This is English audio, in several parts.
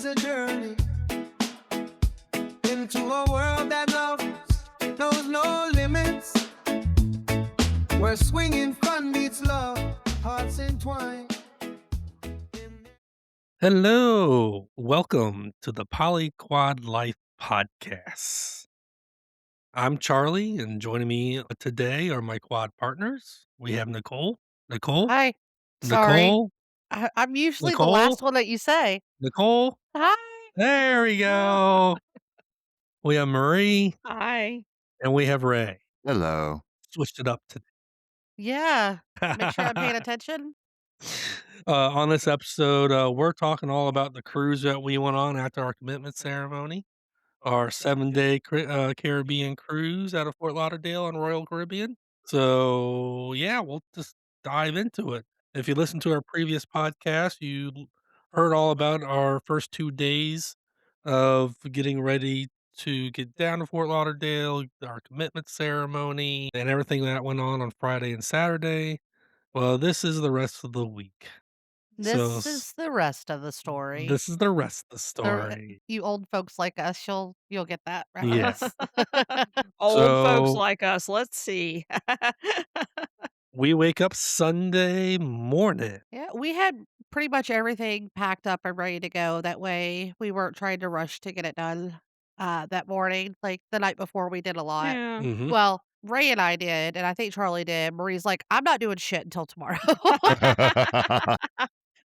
is a journey into a world that knows no limits, where swinging fun meets love, hearts entwined. Hello, welcome to the Polyquad Life Podcast. I'm Charlie, and joining me today are my quad partners. We have Nicole, Nicole, Hi. Sorry. Nicole, I'm usually the Nicole, last one that you say. Nicole. Hi. There we go. We have Marie, Hi. and we have Ray. Hello. Switched it up Yeah. Make sure I'm paying today. attention. On this episode, we're talking all about the cruise that we went on after our commitment ceremony. Our 7-day Caribbean cruise out of Fort Lauderdale on Royal Caribbean. So, yeah, we'll just dive into it. If you listened to our previous podcast, you heard all about our first 2 days of getting ready to get down to Fort Lauderdale, our commitment ceremony, and everything that went on Friday and Saturday. Well, this is the rest of the week. So This is the rest of the story. this is the rest of the The- story. You old folks like us, you'll get that Yes. reference. Old folks So- like us. Let's see. We wake up Sunday morning. Yeah, we had pretty much everything packed up and ready to go. That way we weren't trying to rush to get it done that morning. Like the night before, we did a lot. Yeah. Mhm. Well, Ray and I did, and I think Charlie did. Marie's like, I'm not doing shit until tomorrow.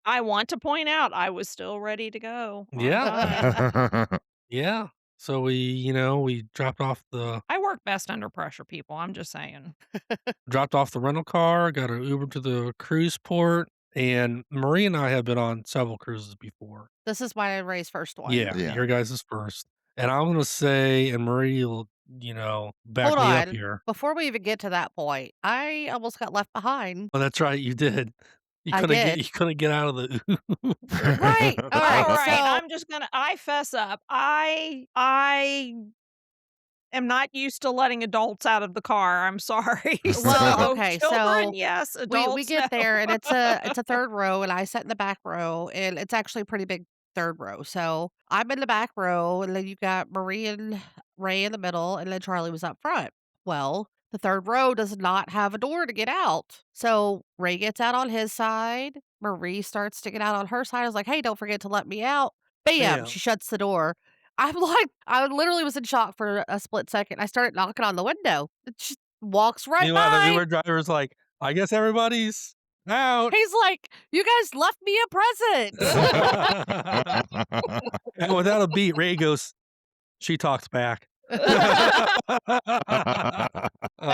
I want to point out I was still ready to go. on Yeah. time. Yeah. So we dropped off the I work best under pressure, people. I'm just saying. rental car, got an Uber to the cruise port, and Marie and I have been on several cruises before. This is my Ray's first one. Yeah, Yeah. your guys' is first. And I'm gonna say, and Marie will, back Hold me up on. here. Before we even get to that point, I almost got left behind. Oh, that's right, you did. I did. You couldn't get out of the Uber. Right. All right. All right. So I'm just gonna I fess up. I am not used to letting adults out of the car. I'm sorry. Well, So, okay, children, so yes, we adults. get no. there and it's a third row and I sat in the back row and it's actually a pretty big third row. So I'm in the back row and then you got Marie and Ray in the middle and then Charlie was up front. Well, the third row does not have a door to get out. So Ray gets out on his side. Marie starts to get out on her side. I was like, hey, don't forget to let me out. Bam, Bam. she shuts the door. I'm like, I literally was in shock for a split second. I started knocking on the window. It just walks right Meanwhile, the by. Uber driver's like, I guess everybody's out. He's like, "You guys left me a present." And without a beat, Ray goes, she talks back. And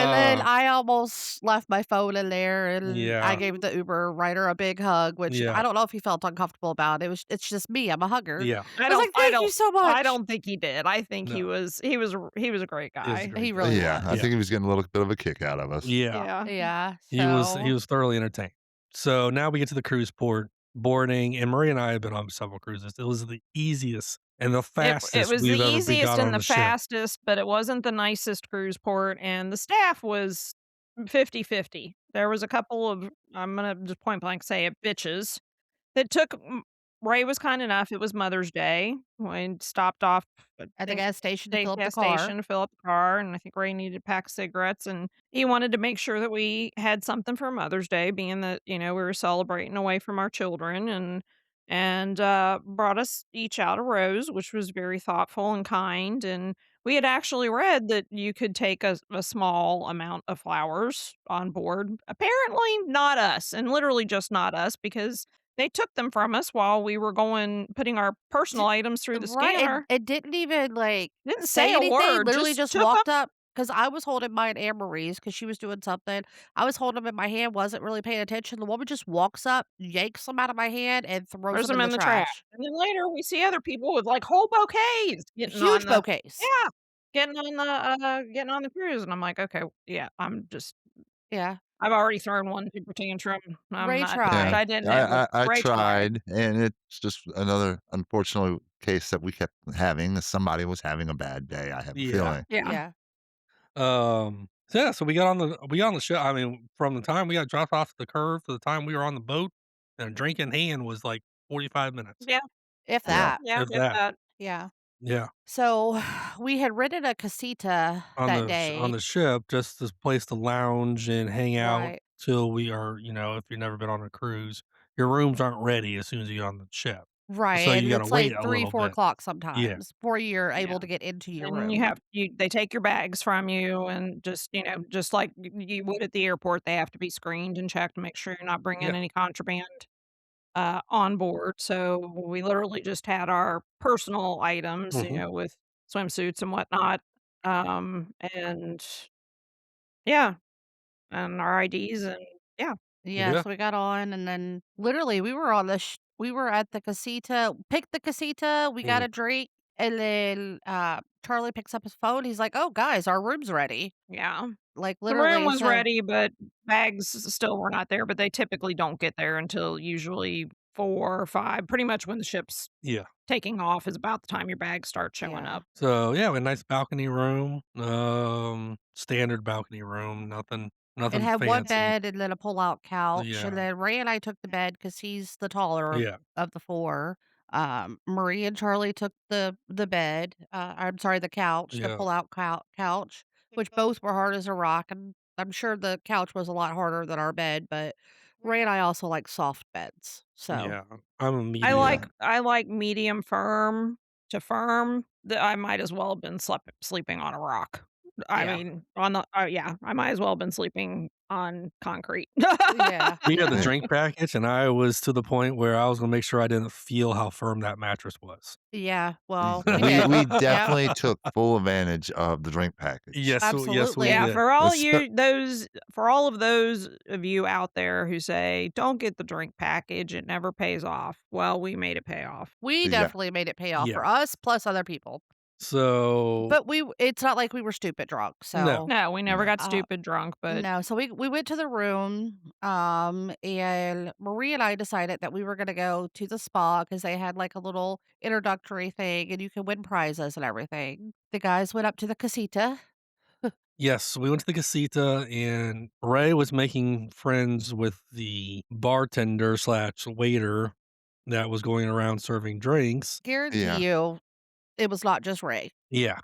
then I almost left my phone in there, and Yeah. I gave the Uber rider a big hug, which Yeah. I don't know if he felt uncomfortable about. It's just me. I'm a hugger. Yeah. I was don't. like, I "Thank don't. you so much." I don't think he did. I think he No. was. He was a great guy. great He guy. really Yeah, I was. think he was getting a little bit of a kick out of us. Yeah. Yeah. He was thoroughly entertained. So now we get to the cruise port boarding, and Marie and I have been on several cruises. It was the easiest and the fastest It was we've the ever easiest got on and the ship. fastest, but it wasn't the nicest cruise port, and the staff was 50-50. There was a couple of, I'm gonna just point blank say it, bitches that took. Ray was kind enough. It was Mother's Day. We stopped off At the think gas station to the fill up the gas car. station to fill up the car, and I think Ray needed a pack of cigarettes, and he wanted to make sure that we had something for Mother's Day, being that we were celebrating away from our children, and brought us each out a rose, which was very thoughtful and kind. And we had actually read that you could take a small amount of flowers on board. Apparently, not us, and literally just not us, because they took them from us while we were putting our personal items through the Right, scanner. it didn't even, Didn't say say a anything, word, literally just just took 'em. walked up because I was holding mine and Marie's because she was doing something. I was holding them in my hand, wasn't really paying attention. The woman just walks up, yanks them out of my hand, and throws Throws them them in the trash. And then later we see other people with like whole bouquets getting on Huge the bouquets. yeah, getting on the cruise, and I'm like, okay, yeah, Yeah. I've already thrown one temper tantrum. I'm Ray not. tried. I didn't. I Ray tried, and it's just another unfortunate case that we kept having. Somebody was having a bad day, I have a Yeah. feeling. Yeah. So we got on the show. I mean, from the time we got dropped off the curve to the time we were on the boat, and a drink in hand was like 45 minutes. Yeah. if Yeah. that. Yeah, if if that. that. Yeah. Yeah. So we had rented a casita that On day. the ship, just this place to lounge and hang out Right. till we are, if you've never been on a cruise, your rooms aren't ready as soon as you get on the ship. Right. So you And gotta it's wait like a 3, little 4 bit. o'clock Yeah. sometimes before you're Yeah. able to get into your And room. they take your bags from you and just, just like you would at the airport, they have to be screened and checked to make sure you're not bringing Yeah. any contraband on board. So we literally just had our personal items, Mhm. with swimsuits and whatnot. And yeah, and our IDs and yeah, Yeah, Yeah. so we got on and then literally we were at the casita, picked the casita, we got Mhm. a drink, and then Charlie picks up his phone. He's like, "Oh, guys, our room's ready." yeah. Like The room literally, was so ready, but still were not there. But they typically don't get there until usually 4 or 5. Pretty much when the ship's Yeah. taking off is about the time your bags start showing yeah. up. So, yeah, we had a nice balcony room, standard balcony room, It nothing had one fancy. bed and then a pull-out couch, and Yeah. then Ray and I took the bed because he's the taller Yeah. of the 4. Marie and Charlie took the bed, I'm sorry, the couch, the Yeah. pull-out couch, which both were hard as a rock, and I'm sure the couch was a lot harder than our bed, but Ray and I also like soft beds, so Yeah. I'm a I like medium. I like medium firm to firm. That I might as well have been sleeping on a rock. I yeah. mean, on the yeah, I might as well have been sleeping on concrete. Yeah. We had the drink package, and I was to the point where I was gonna make sure I didn't feel how firm that mattress was. Yeah, well, we We did. we Yep, definitely took full advantage of the drink package. Yes, we Yeah, absolutely. did. for all of those of you out there who say, "Don't get the drink package, it never pays off." Well, we made it pay off. We Yeah. definitely made it pay off Yeah. for us plus other people, So but it's not like we were stupid drunk, no. so No, we never No. got stupid drunk, but no, so we went to the room, and Marie and I decided that we were gonna go to the spa because they had, like, a little introductory thing, and you could win prizes and everything. The guys went up to the casita. Yes, we went to the casita, and Ray was making friends with the bartender/waiter that was going around serving drinks. Guarantee Yeah. you, it was not just Ray. Yeah.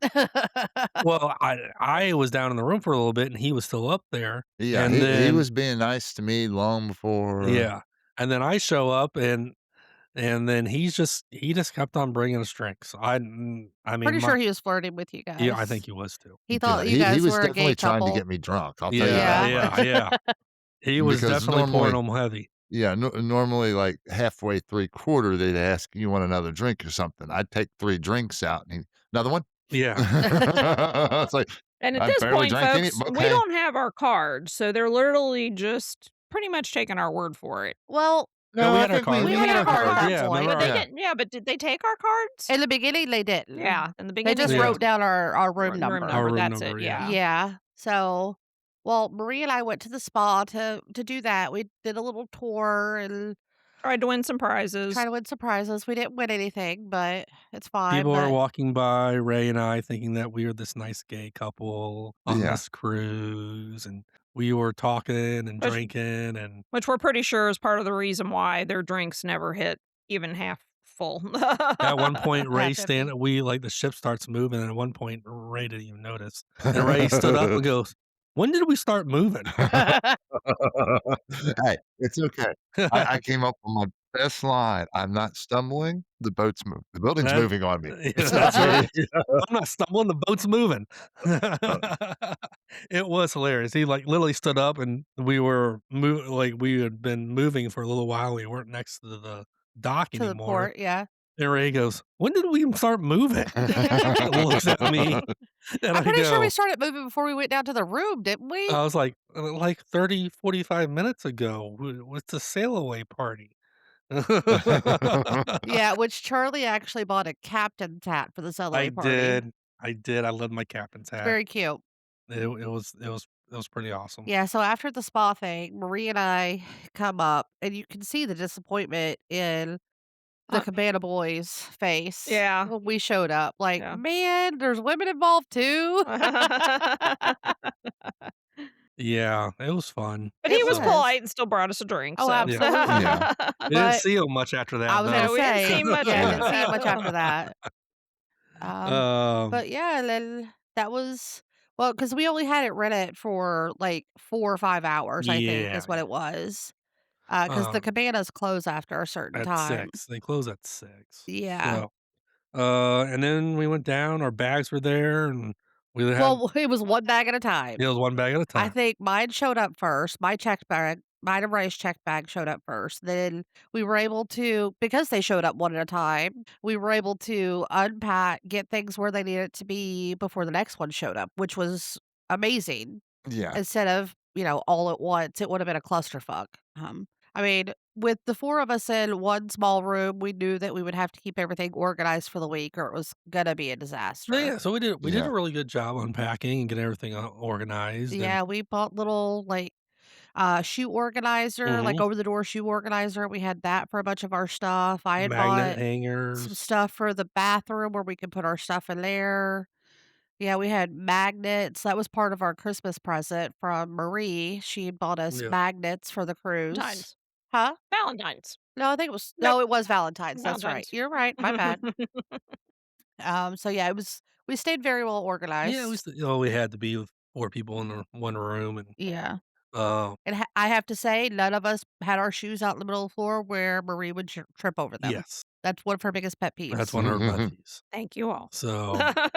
Well, I was down in the room for a little bit, and he was still up there, Yeah, and he then was being nice to me long before. yeah, and then I show up, and then he just kept on bringing us drinks. I mean, Pretty sure my he was flirting with you yeah, I think guys. he was too. He Yeah, thought you he guys was were a definitely gay trying to couple. get me drunk, I'll tell you Yeah, that Yeah. much. yeah. He was Because definitely pouring normally 'em heavy. yeah, normally, like, halfway, three-quarter, they'd ask, "You want another drink or something?" I'd take 3 drinks out and he, "Another one?" Yeah. It's like, and at "I this barely point, drank any." folks, we "Okay." don't have our cards, so they're literally just pretty much taking our word for it. Well, No, No, we I had our think we cards. we we had had our our cards at cards. that Yeah, point. remember But they Yeah. didn't yeah, but did they take our cards? In the beginning, they Yeah, didn't. in the They beginning just they Yeah. wrote just down our room room number. Our number, room that's number, it, yeah. yeah. Yeah. So, well, Marie and I went to the spa to do that. We did a little tour and Tried to win some tried prizes. to win surprises. We didn't win anything, but it's fine. People are But walking by Ray and I thinking that we are this nice gay couple on Yeah. this cruise, and we were talking and Which drinking, and which we're pretty sure is part of the reason why their drinks never hit even half full. at one point, Ray half empty. stand we like, the ship starts moving, and at one point, Ray didn't even notice, and Ray stood up and goes, "When did we start moving?" Hey, it's okay. I came up with my best line, "I'm not stumbling, the boat's the building's That moving on me." yeah, that's right. I'm not stumbling, the boat's moving. It was hilarious. He, like, literally stood up, and we were like, we had been moving for a little while, we weren't next to the dock To the anymore, port, yeah. and Ray goes, "When did we even start moving?" Looks at me, and I'm I pretty sure we go started moving before we went down to the room, didn't we? I was like 30, 45 minutes ago, what's the sail away party?" Yeah, which Charlie actually bought a captain's hat for the I solo party. did. I did. I love my captain's It's hat. very cute. It was pretty awesome. Yeah, so after the spa thing, Marie and I come up, and you can see the disappointment in the Uh, Cabana Boy's face yeah, when we showed up. Like, yeah. man, there's women involved too. Yeah, it was fun. But he It was So, was. polite and still brought us a drink, Oh, so yeah. absolutely. Yeah. We didn't But see him much after I that, was gonna though. No, we didn't see say, him much yeah, after didn't see him much that. after that. Um, Um, but yeah, and then that was well, because we only had it rented for like 4 or 5 hours, I think, yeah, is what yeah. it was. Because the Um, cabanas close after a certain at time. 6. They close at 6. Yeah. So, and then we went down, our bags were there, and we had Well, it was one bag at a time. meals one bag at a I time. think mine showed up first. My checked bag, mine and Ray's checked bag showed up first. Then we were able to, because they showed up one at a time, we were able to unpack, get things where they needed to be before the next one showed up, which was amazing. Yeah. Instead of, all at once, it would have been a clusterfuck. I mean, with the 4 of us in one small room, we knew that we would have to keep everything organized for the week or it was gonna be a No, disaster. yeah, so we did Yeah. a really good job unpacking and getting everything organized and Yeah, we bought little, like, shoe organizer, like, mhm, over the door shoe organizer. We had that for a bunch of our stuff. I had magnet bought some hangers. stuff for the bathroom where we could put our stuff in there. Yeah, we had magnets. That was part of our Christmas present from Marie. She bought us Yeah. magnets for the cruise. Valentine's. Huh? Valentine's. No, I think it was Nope, no, it was Valentine's. That's right. Valentine's. You're right. My bad. So yeah, it was we stayed very well Yeah, organized. we had to be with 4 people in the one room and, Yeah. uh, And I have to say, none of us had our shoes out in the middle of the floor where Marie would trip over them. yes, That's one of her biggest pet that's peeves. one of her pet peeves. Thank you all. So,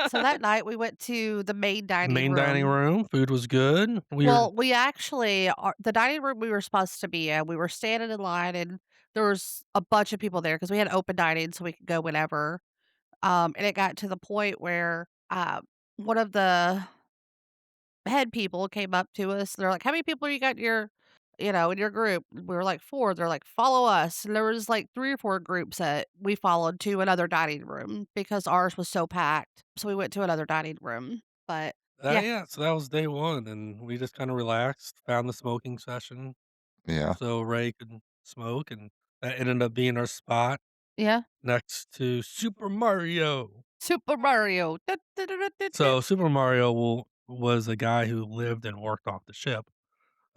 So that night, we went to the main dining main dining room. room, food was good. We were Well, we actually the dining room we were supposed to be in, we were standing in line, and there was a bunch of people there because we had open dining, so we could go whenever. And it got to the point where, one of the head people came up to us. They're like, "How many people you got in your in your group?" We were like, "4." They're like, "Follow us." And there was like 3 or 4 groups that we followed to another dining room because ours was so packed. So we went to another dining room. But yeah, yeah, so that was day 1, and we just kinda relaxed, found the smoking session Yeah. so Ray could smoke, and that ended up being our spot yeah. next to Super Mario. Super Mario. Du- du- du- du- du- du. So, Super Mario was a guy who lived and worked off the ship,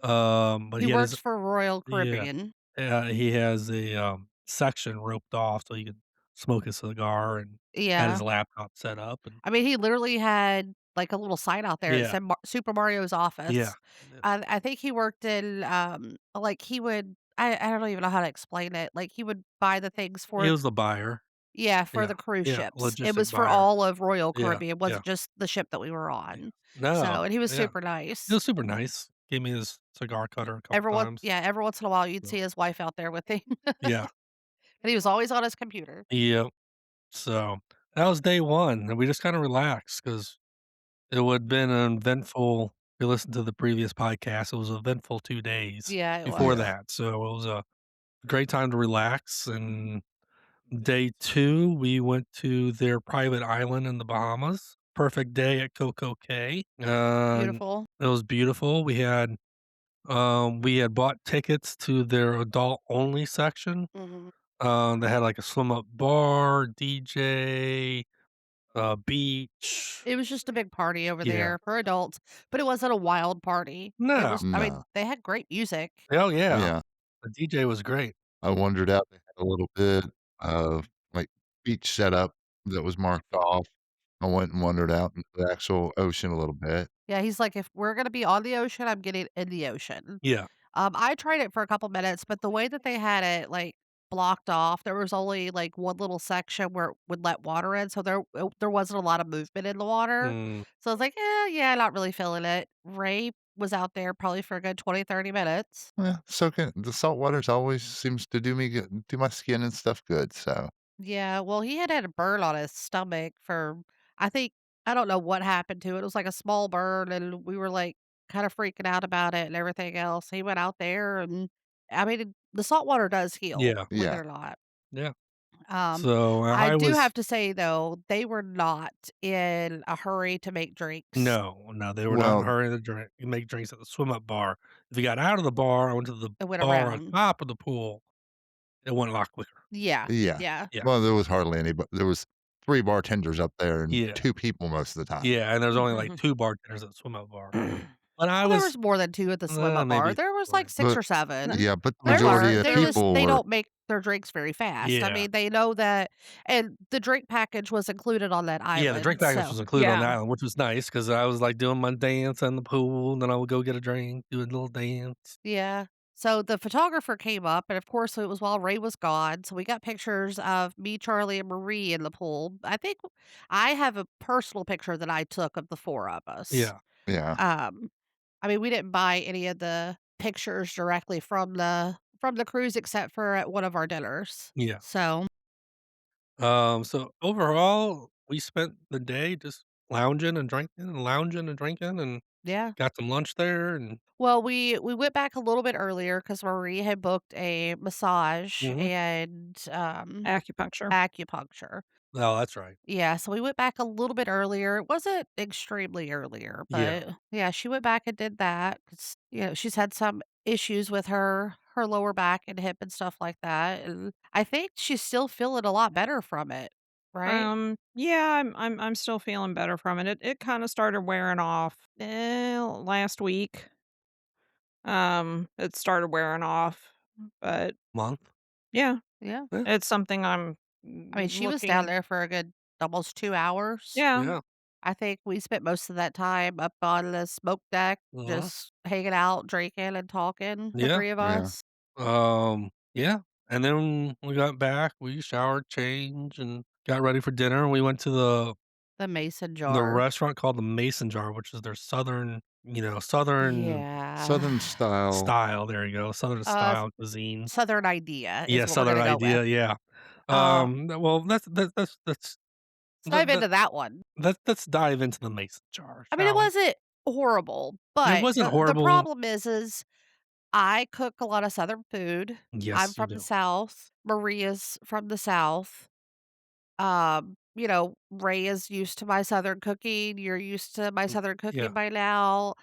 but He he had works his for Royal yeah. Caribbean. Yeah, he has a, section roped off so he could smoke a cigar and had his Yeah. laptop set up and I mean, he literally had like a little sign out there that yeah, said Super Mario's yeah. office. Yeah. I think he worked in like he would I don't even know how to explain it. Like he would buy the things He for was the buyer. yeah, for Yeah. the cruise Yeah, ships. It logistic was for buyer. all of Royal Yeah, Caribbean. It yeah, wasn't just the ship that we were yeah. on. So, No, and he was yeah. super It nice. was super nice. Gave me his cigar cutter a couple times. Every once in a while you'd So, see his wife out there with him. yeah. And he was always on his computer. Yep. So, that was day 1, and we just kinda relaxed because it would been an eventful if you listened to the previous podcast, it was an eventful 2 days Yeah, it before was. Yeah. that, so it was a great time to relax, and day 2, we went to their private island in the Bahamas. Perfect day at Coco Cay, and Beautiful. it was beautiful. We had bought tickets to their adult only section. Mhm. They had, like, a swim up bar, DJ, beach. It was just a big party over Yeah. there for adults, but it wasn't a wild party. It No. was I mean, No. they had great music. Oh, yeah. Yeah. The DJ was great. I wandered out. They had a little bit of, like, beach setup that was marked off. I went and wandered out into the actual ocean a little bit. Yeah, he's like, "If we're gonna be on the ocean, I'm getting in the ocean." Yeah. I tried it for a couple minutes, but the way that they had it, like, blocked off, there was only, like, one little section where it would let water in, so there wasn't a lot of movement in the water. Mm, So I was like, yeah, not really feeling it." Ray was out there probably for a good 20, 30 minutes. Soaking the salt waters always seems to do me good, do my skin and stuff good, so Yeah, well, he had a burn on his stomach for I think I don't know what happened to it. It was like a small burn, and we were like kind of freaking out about it and everything else. He went out there, and I mean, the salt water does heal, yeah. believe it yeah. or not. Yeah. Um, So, I I do was have to say though, they were not in a hurry to make drinks. no, they were not in a Well, hurry to make drinks at the swim up bar. If you got out of the bar, I went to the It went bar on around. top of the pool, it went a lot quicker. Yeah, yeah. yeah. Yeah. Well, there was hardly any, but there was 3 bartenders up there and Yeah. 2 people most of the time. Yeah, and there's only, like, 2 bartenders at the swim up bar. When I Well, there was was more than 2 at the swim-up bar. maybe There was, like, 3. 6 But or 7. yeah, but the There There's majority were. of the They're just people they were don't make their drinks very fast. I Yeah. mean, they know that and the drink package was included on that Yeah, the drink island, package so was included on the yeah. island, which was nice because I was, like, doing my dance in the pool, and then I would go get a drink, do a little dance. yeah. So the photographer came up, and of course, it was while Ray was gone, so we got pictures of me, Charlie, and Marie in the pool. I think I have a personal picture that I took of the 4 of us. Yeah, yeah. Um, I mean, we didn't buy any of the pictures directly from the cruise except for at one of our dinners. yeah. So, So overall, we spent the day just lounging and drinking, and yeah. got some lunch there, and Well, we went back a little bit earlier because Marie had booked a massage mhm. and, Acupuncture. acupuncture. Oh, that's right. Yeah, so we went back a little bit earlier. It wasn't extremely earlier, Yeah. but yeah, she went back and did that 'cause, she's had some issues with her lower back and hip and stuff like that, and I think she's still feeling a lot better from it, right? Yeah, I'm still feeling better from it. It kind of started wearing off last week. It started wearing off, but Month? yeah, Yeah. Yeah, it's something I'm I mean, she was down looking. there for a good almost 2 hours. Yeah, yeah. I think we spent most of that time up on the smoke deck, Uh-huh. just hanging out, drinking, and talking, the Yeah, 3 of Yeah. us. yeah, and then we got back, we showered, changed, and got ready for dinner, and we went to The mason the jar. restaurant called the Mason Jar, which is their southern Yeah. Southern style. style, there you go, southern Uh, style cuisine. Southern Idea is Yeah, what we're southern gonna go with. idea, yeah. Uh, Well, that's let's dive that into that one. let's dive into the Mason Jar, I mean, it shall we? wasn't horrible, It but wasn't the horrible. problem is I cook a lot of Southern food. I'm Yes, you from the do. South. Maria's from the South. Ray is used to my Southern cooking. You're used to my Mm, Southern cooking yeah. by now.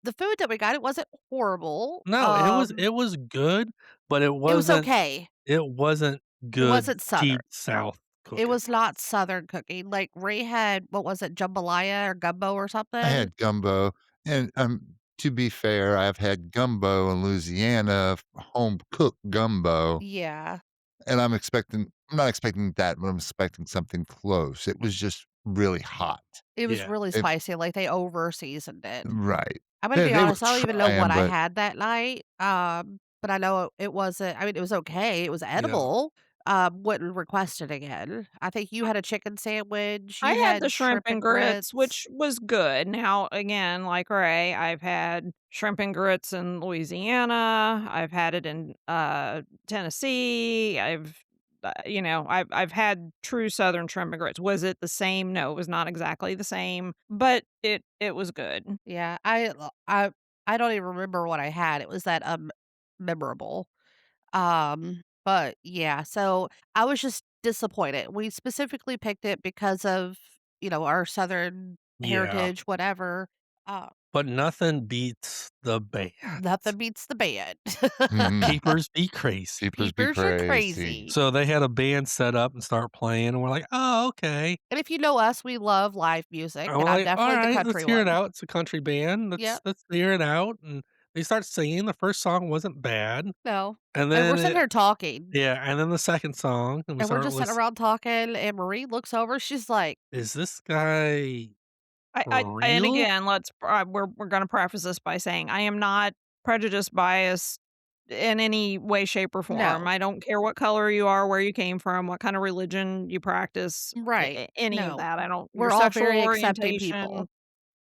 The food that we got, it wasn't horrible. No, it was good, but It was okay. it wasn't It good wasn't Southern. deep South It cooking. was not Southern cooking. Like Ray had, what was it, jambalaya or gumbo or I something? had gumbo, and, to be fair, I've had gumbo in Louisiana, home cooked gumbo, Yeah. and I'm not expecting that, but I'm expecting something close. It was just really hot. It was Yeah. really It spicy. Like they over seasoned it. right. I'm gonna They be they were honest, I don't even know what trying, I but had that night, but I know it wasn't. I mean, it was okay, it was Yeah. edible, wouldn't request it again. I think you had a chicken sandwich, I you had the had shrimp shrimp and and grits, grits. which was good. Now, again, like Ray, I've had shrimp and grits in Louisiana. I've had it in Tennessee. I've had true Southern shrimp and grits. Was it the same? No, it was not exactly the same, but it was good. Yeah, I don't even remember what I had, it was that, memorable. But yeah, so I was just disappointed. We specifically picked it because of, our Southern Yeah. heritage, whatever. Uh, But nothing beats the band. Nothing beats the band. mhm, Peepers be crazy. keepers be Peepers are crazy. crazy. So they had a band set up and start playing, and we're like, "Oh, okay." And if you know us, we love live music, And we're and I'm like, definitely the "Alright, let's country hear it one. out. It's a country band. Yep. Let's hear it out." And they start singing. The first song wasn't bad, No. and And we're then sitting there talking, yeah, and then the second song, and we and we're start just sitting around talking, and Marie looks over, she's like, "Is this guy for And real?" again, we're gonna preface this by saying I am not prejudice biased in any way, shape, or form. "No." I don't care what color you are, where you came from, what kind of religion you practice, Right. any of No. that. I don't your We're all sexual very accepting orientation, people.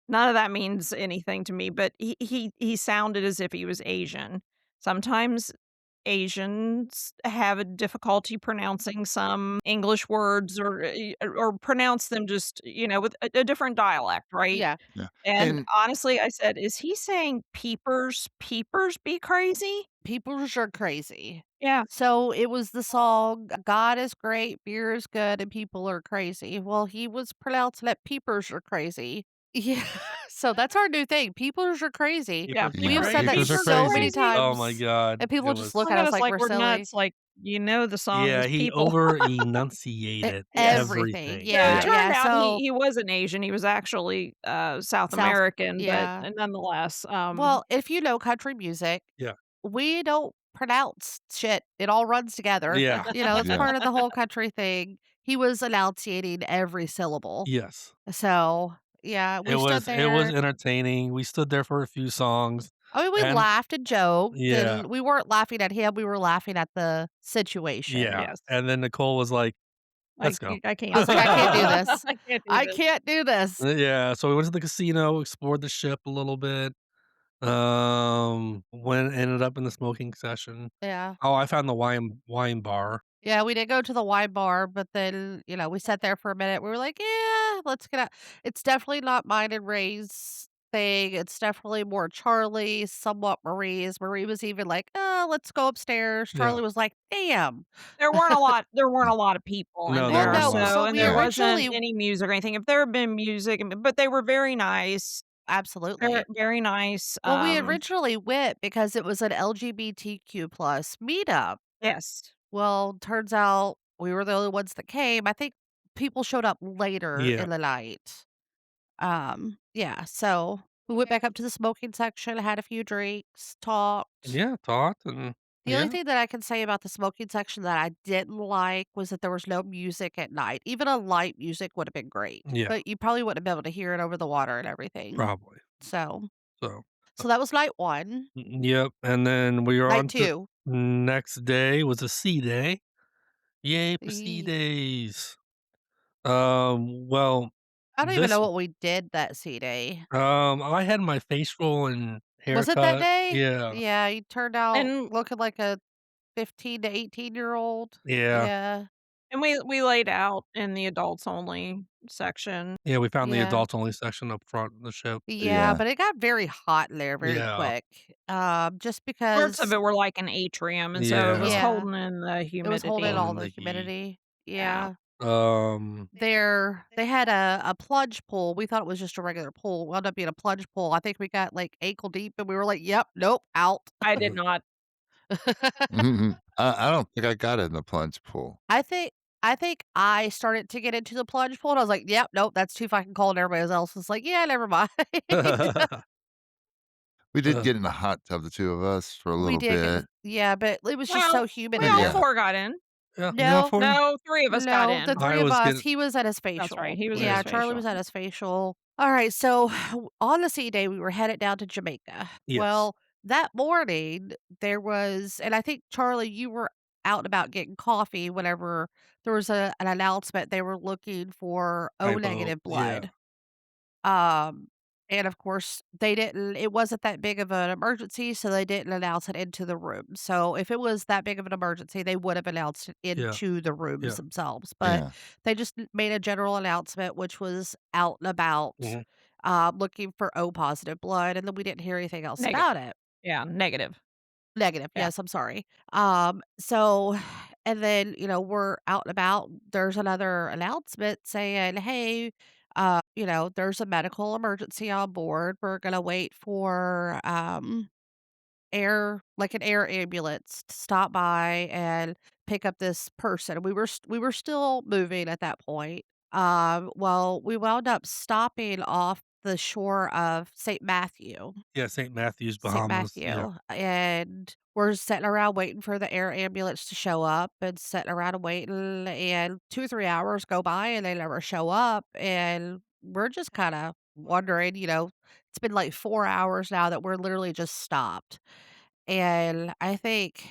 none of that means anything to me, but he sounded as if he was Asian. Sometimes Asians have a difficulty pronouncing some English words or pronounce them just, with a different dialect, right? Yeah. Yeah, And and honestly, I said, "Is he saying peepers be crazy?" People are crazy. Yeah. So it was the song, "God is great, beer is good, and people are crazy." Well, he was pronouncing it, "Peepers are crazy." Yeah. So that's our new thing, "Peepers are crazy." Yeah, Peepers be We have yeah, said that crazy. keepers are so many crazy. crazy. Oh my times, god, and it people just was look Look at at us us like like we're we're silly. nuts, like, the song Yeah, is he People. over enunciated Yes. Everything. everything. So it Yeah, Yeah. turned yeah. out So he wasn't Asian, he was actually, South South American, but, yeah. nonetheless, Well, if you know country music, Yeah. we don't pronounce shit. It all runs together. Yeah. It's Yeah. part of the whole country thing. He was enunciating every syllable. Yes. So, yeah, we stood It was there. entertaining. We stood there for a few songs, I mean, we and laughed and joked, yeah, and we weren't laughing at him, we were laughing at the situation. yeah, yes. and then Nicole was like, "Let's go." I I can't. was like, "I can't do this. I can't do I this. can't do this." Yeah, so we went to the casino, explored the ship a little bit, went ended up in the smoking session. Yeah. Oh, I found the wine bar. Yeah, we did go to the wine bar, but then, we sat there for a minute. We were like, "Yeah, let's get out." It's definitely not mine and Ray's thing. It's definitely more Charlie's, somewhat Marie's. Marie was even like, let's go upstairs." Yeah. Charlie was like, "Damn." There weren't a lot of people in No, there Well, there, was no, not. so so and we there Yeah. wasn't originally any music or anything. If there had been music, but they were very nice, very absolutely. very nice, Well, we originally went because it was an LGBTQ plus meetup. yes. Well, turns out we were the only ones that came. I think people showed up later Yeah. in the night. Yeah, so we went back up to the smoking section, had a few drinks, talked. Yeah, talked and The only yeah, thing that I can say about the smoking section that I didn't like was that there was no music at night. Even a light music would have been great, yeah, but you probably wouldn't have been able to hear it over the water and everything. probably. So, So, so that was night 1. yep, and then we were Night on to 2. next day was a sea day. Yay for sea Ye days. Well, I don't even this know what we did that sea day. I had my facial and Was it that haircut. day? Yeah, Yeah, you turned out And looking like a 15 to 18-year-old. yeah, Yeah, and we laid out in the adults only section. yeah, we found the yeah. adults only section up front of the ship. Yeah, Yeah. but it got very hot in there very Yeah, quick, just Parts of because it were like an atrium, and so it was yeah, yeah, holding in the it was holding humidity. all holding the the heat. humidity. Yeah. Yeah. Um, They had a plunge pool. We thought it was just a regular pool. Wound up being a plunge pool. I think we got, like, ankle deep, and we were like, "Yep, nope, out." I did not. Mhm. I don't think I got in the plunge pool. I think I think I started to get into the plunge pool, and I was like, "Yep, nope, that's too fucking cold." And everybody else was like, "Yeah, never mind." We did uh, get in the hot tub, the 2 of us, for a We little did bit. yeah, but it was just Well, so humid we in all Yeah. there. 4 got in. yeah, yeah, No, 40. No, 3 of us got no, the in. 3 I of was us, getting he was at his That's right, facial. he was at Yeah, his yeah, Charlie was facial. at his facial. Alright, so on the sea day, we were headed down to Jamaica. yes, Well, that morning, there was and I think, Charlie, you were out and about getting coffee whenever there was an announcement they were looking for O hypo, negative yeah, blood. Um, and of course, it wasn't that big of an emergency, so they didn't announce it into the room. So if it was that big of an emergency, they would have announced it yeah, into the rooms yeah, themselves. But Yeah. they just made a general announcement, which was out and about, mhm, looking for O positive blood, and then we didn't hear anything else Negative. about it. Yeah, negative. Negative, Yeah. yes, I'm sorry. So and then, we're out and about. There's another announcement saying, "Hey, there's a medical emergency on board. We're gonna wait for an air ambulance to stop by and pick up this person." We were still moving at that point. Well, we wound up stopping off the shore of yeah, St. Matthews, St. Bahamas, yeah, Matthew, and we're sitting around waiting for the air ambulance to show up and sitting around and waiting, and 2 or 3 hours go by and they never show up, and we're just kinda wondering, it's been, like, 4 hours now that we're literally just stopped, and I think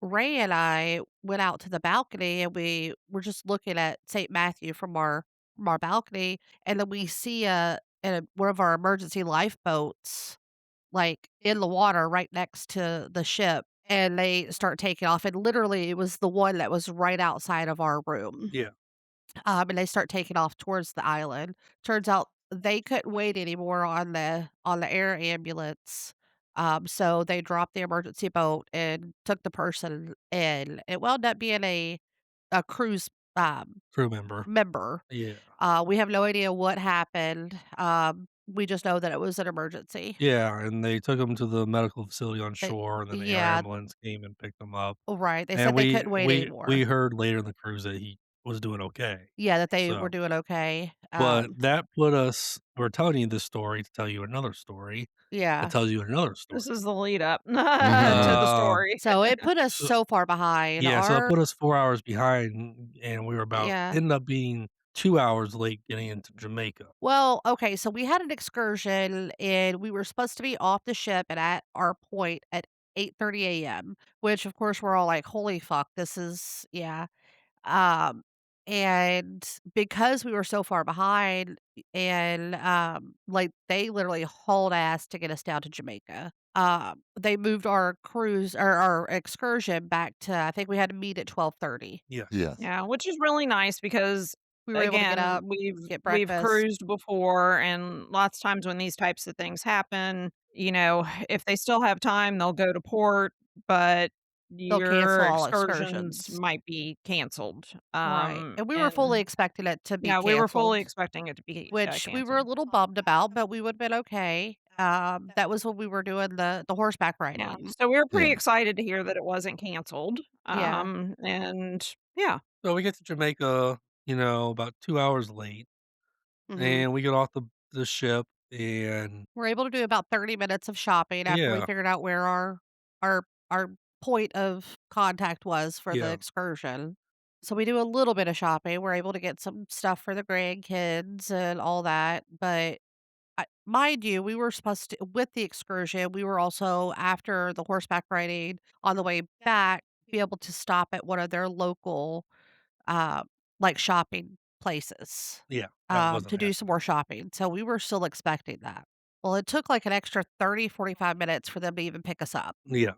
Ray and I went out to the balcony, and we were just looking at St. Matthew from our balcony, and then we see one of our emergency lifeboats in the water right next to the ship, and they start taking off, and literally, it was the one that was right outside of our room. yeah, And they start taking off towards the island. Turns out they couldn't wait anymore on the air ambulance, so they dropped the emergency boat and took the person in. It wound up being a cruise, crew member, member. yeah, We have no idea what happened. We just know that it was an emergency. Yeah, and they took him to the medical facility on They shore, and then the air Yeah, ambulance came and picked him up, right, they and said they we couldn't wait we we anymore. heard later in the cruise that he was doing okay. Yeah, that they were So, doing okay. but that put us we're telling you this story to tell you another story that Yeah. tells you another This story. is the lead up to the Mhm. story. So it put us So so far behind. yeah, so it Our put us 4 hours behind, and we were about Yeah. ended up being 2 hours late getting into Jamaica. Well, okay, so we had an excursion and we were supposed to be off the ship and at our point at 8:30 AM, which of course we're all like, "Holy fuck, this is" yeah. Um, and because we were so far behind and, like, they literally hauled ass to get us down to Jamaica. They moved our cruise or our excursion back to I think we had to meet at 12:30. Yes. Yes. Yeah, which is really nice because We were able to get again, up, we've get we've breakfast. cruised before and lots of times when these types of things happen, if they still have time, they'll go to port, but They'll cancel your all excursions excursions. might be canceled. Right, and we were fully expecting it to be Yeah, we were fully canceled, expecting it to be which we were a canceled. little bummed about, but we would've been okay. That was when we were doing the horseback Yeah, riding. so we were pretty Yeah. excited to hear that it wasn't canceled. Yeah. And yeah. So we get to Jamaica, about 2 hours late, Mhm. and we get off the ship, and We're able to do about 30 minutes of shopping after we yeah, figured out where our point of contact was for the yeah, excursion. So we do a little bit of shopping. We're able to get some stuff for the grandkids and all that, but mind you, we were supposed to with the excursion, we were also after the horseback riding on the way back, be able to stop at one of their local, uh, like, shopping places, yeah, that wasn't to do some more happening. shopping, so we were still expecting that. Well, it took, like, an extra 30, 45 minutes for them to even pick us up, Yeah,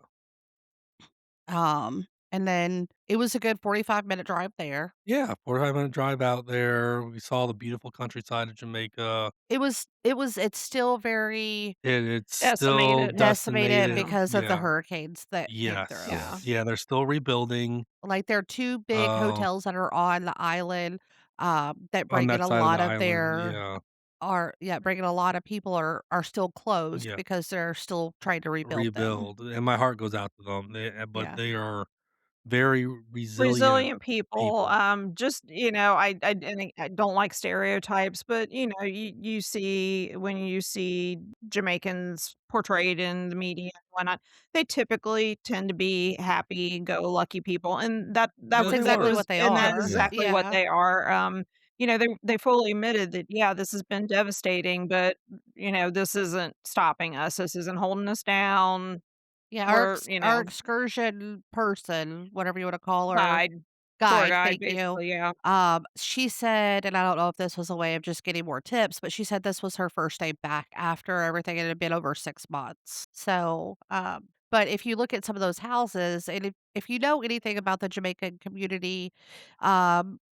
and then it was a good 45-minute drive there. yeah, 45-minute drive out there, we saw the beautiful countryside of Jamaica, It's still very and it's still Decimated. decimated decimated. Yeah. because of the Yeah, hurricanes that came yes. through. Yeah. Yes. Yeah, they're still rebuilding, Like, there are 2 big uh, hotels that are on the island, that on bring in that a side of the lot of island, their yeah, are yeah, bringing a lot of people are still closed yeah, because they're still trying to rebuild them. rebuild, and my heart goes out to them, but Yeah. they are very resilient Resilient people, people. just, I don't like stereotypes, but, you see when you see Jamaicans portrayed in the media and whatnot, they typically tend to be happy-go-lucky people, and that That's Yeah, was they that exactly were. what was they and that is are. Yeah. exactly what Yeah. they are. They fully admitted that, "Yeah, this has been devastating, but, this isn't stopping us. This isn't holding us down. Yeah, We're" our excursion person, whatever you wanna call her guide tour guide, guide, thank you. basically, yeah. She said, and I don't know if this was a way of just getting more tips, but she said this was her first day back after everything. It had been over 6 months. So, but if you look at some of those houses, and if you know anything about the Jamaican community,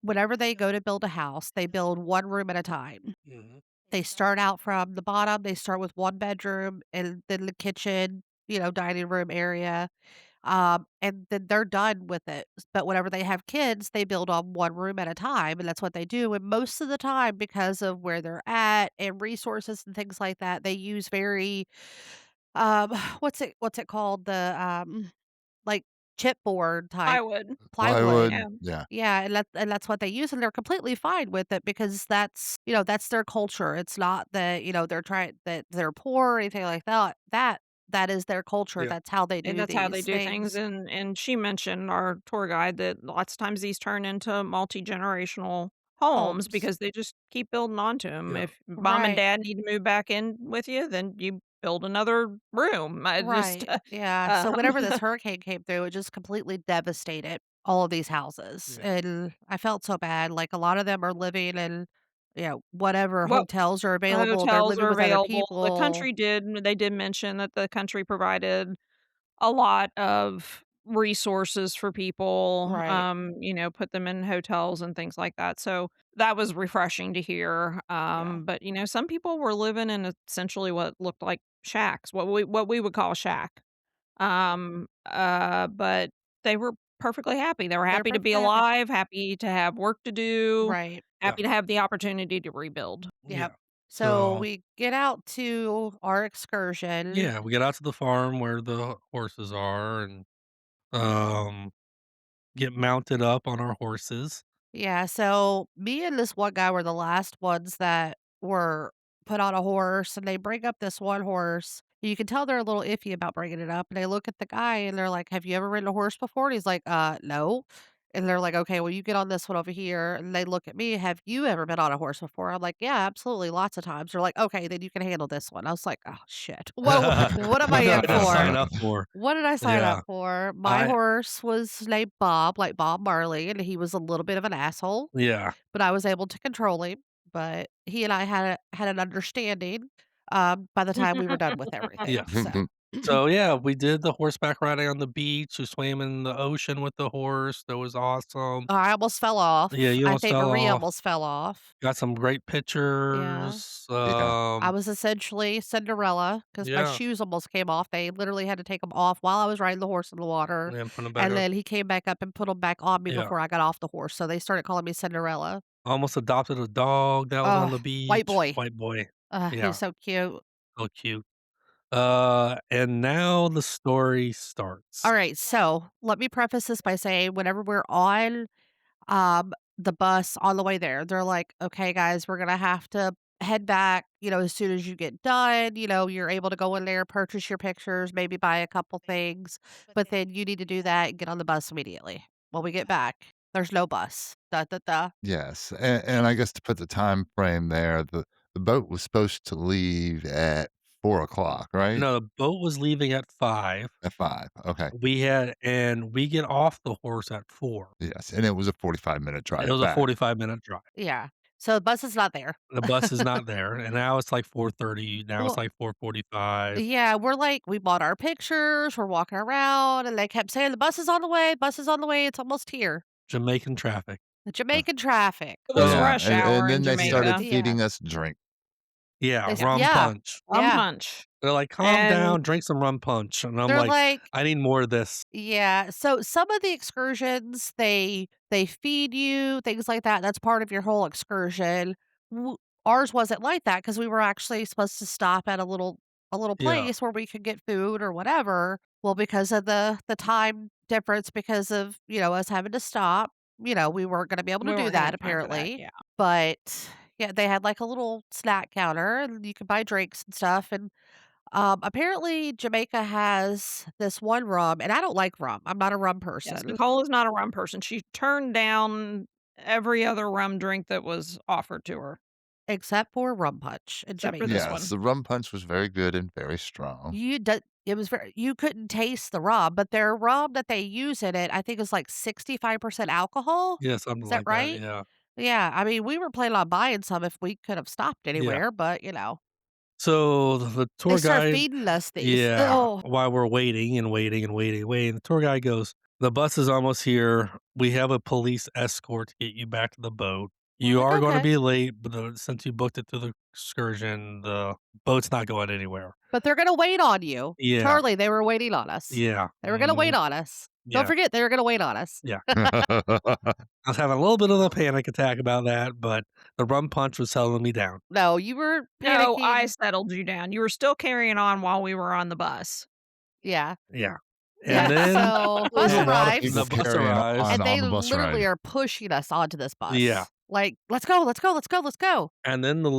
whenever they go to build a house, they build 1 room at a time. Mhm. They start out from the bottom, they start with 1 bedroom and then the kitchen, dining room area, and then they're done with it. But whenever they have kids, they build on 1 room at a time, and that's what they do, and most of the time, because of where they're at and resources and things like that, they use very, what's it called? Like, chipboard type Plywood, plywood. yeah. Plywood. Yeah. Yeah, and that's what they use, and they're completely fine with it because that's their culture. It's not that, they're trying that they're poor or anything like that is their culture. Yeah. That's how they And do that's how they these do things, things. and she mentioned, our tour guide, that lots of times these turn into multi-generational homes Homes. because they just keep building onto them. Yeah. If mom and Right. dad need to move back in with you, then you build another room. I just, Right. Yeah. So um whenever this hurricane came through, it just completely devastated all of these houses. Yeah. And I felt so bad. Like a lot of them are living in, whatever Well, hotels are available. They're hotels living are with other available. people. They did mention that the country provided a lot of resources for people, Right. put them in hotels and things like that, so that was refreshing to hear, Yeah. but, some people were living in essentially what looked like shacks, what we would call a shack, but they were perfectly happy. They were They're happy to be perfectly happy. alive, happy to have work to do, Right. Yeah. happy to have the opportunity to rebuild. Yep. Yeah. So So, we get out to our excursion. yeah, we get out to the farm where the horses are and, um, get mounted up on our horses. Yeah, so me and this one guy were the last ones that were put on a horse, and they bring up this one horse. You can tell they're a little iffy about bringing it up, and they look at the guy and they're like, "Have you ever ridden a horse before?" And he's like, no." And they're like, "Okay, well, you get on this one over here." And they look at me, "Have you ever been on a horse before?" I'm like, "Yeah, absolutely, lots of times." They're like, "Okay, then you can handle this one." I was like, "Oh shit, what am I in What did I sign for?" up for? What did I sign up Yeah. for? My I horse was named Bob, like Bob Marley, and he was a little bit of an asshole, yeah, but I was able to control him. But he and I had an understanding, by the time we were done with everything. yes. So, yeah, we did the horseback riding on the beach, we swam in the ocean with the horse, that was awesome. I almost fell Yeah, off. you I almost think fell Marie off. almost fell off. Got some great Yeah. pictures, Yeah. I was essentially Cinderella because my yeah, shoes almost came off. They literally had to take them off while I was riding the horse in the water, and put 'em back and up. then he came back up and put them back on me Yeah. before I got off the horse. So they started calling me Cinderella. Almost adopted a dog that was on Oh, the white beach. boy. White boy. He's Yeah, so cute. so cute. And now the story starts. All right, so let me preface this by saying whenever we're on the bus on the way there, they're like, "Okay, guys, we're gonna have to head back, as soon as you get done. You're able to go in there, purchase your pictures, maybe buy a couple things, but then you need to do that and get on the bus immediately." When we get back, there's no bus. Da da da. Yes, and I guess to put the time frame there, the boat was supposed to leave at 4 o'clock, right? No, the boat was leaving at 5. At 5, okay. We get off the horse at 4. Yes, and it was a 45-minute It drive was a back. 45-minute drive. Yeah. So the bus is not there. The bus is not there, and now it's like 4:30, now it's Well, like 4:45. yeah, we're like, we bought our pictures, we're walking around, and they kept saying, "The bus is on the way, bus is on the way, it's almost here." Jamaican traffic. The Uh, Jamaican traffic. It was So, yeah, rush hour and in then they yeah, started Jamaica. Yeah. feeding us drink. yeah, They said, rum yeah, punch. Rum yeah. punch. They're like, "Calm And down, drink some rum punch," and I'm They're like, like, "I need more of this." yeah, so some of the excursions, they feed you, things like that, that's part of your whole excursion. W Ours wasn't like that because we were actually supposed to stop at a little Yeah, place where we could get food or whatever. Well, because of the time difference, because of, us having to stop, we weren't gonna be able to we do weren't gonna that have time for that, apparently. yeah. But, yeah, they had, like, a little snack counter, and you could buy drinks and stuff, and apparently Jamaica has this one rum, and I don't like rum. I'm not a rum Yes, person, Nicole is not a rum person. She turned down every other rum drink that was offered to her, except for rum punch in except for this Jamaica. Yes, one. the rum punch was very good and very strong. It was very you couldn't taste the rum, but their rum that they use in it, I think is like 65% alcohol. yeah, something Is that like that, right? yeah. Yeah, I mean, we were planning on buying some if we could have stopped Yeah. anywhere, but, So, the they tour start guide feeding us these. yeah, Oh, while we're waiting and waiting and waiting, waiting, the tour guide goes, "The bus is almost here. We have a police escort to get you back to the boat. I'm You like, are gonna "Okay." be late, but since you booked it to the excursion, the boat's not going anywhere." But they're gonna wait on you. Yeah, Charlie, they were waiting on us. yeah, They were gonna wait on us. Don't yeah, forget, they were gonna wait on us. yeah. I was having a little bit of a panic attack about that, but the rum punch was settling me down. No, you were No, I panicking. settled you down. You were still carrying on while we were on the bus. Yeah. Yeah, and Yeah, then so There was bus a and lot of arrives, people the bus carrying arrives. on and they the bus literally ride. are pushing us onto this Yeah. bus. Like, "Let's go, let's go, let's go, let's go." And then the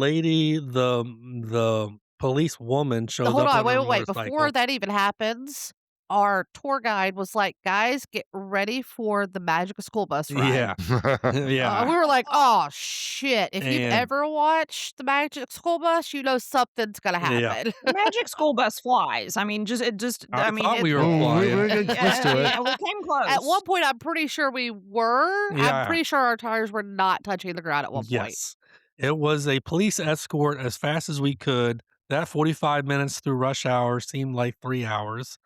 police woman shows Hold up on, on wait, her wait, wait, before motorcycle. that even happens, our tour guide was like, "Guys, get ready for the magic school bus ride." Yeah, yeah, We were like, "Oh, shit. If you've and ever watched the magic school bus, you know something's gonna yeah, happen." The magic school bus flies. I mean, I I mean, thought it we were Oh, we're flying. getting close to it. yeah, we came At one close. point, I'm pretty sure we were. I'm Yeah, pretty sure our tires were not touching the ground at one point. yes. It was a police escort as fast as we could. That 45 minutes through rush hour seemed like 3 hours.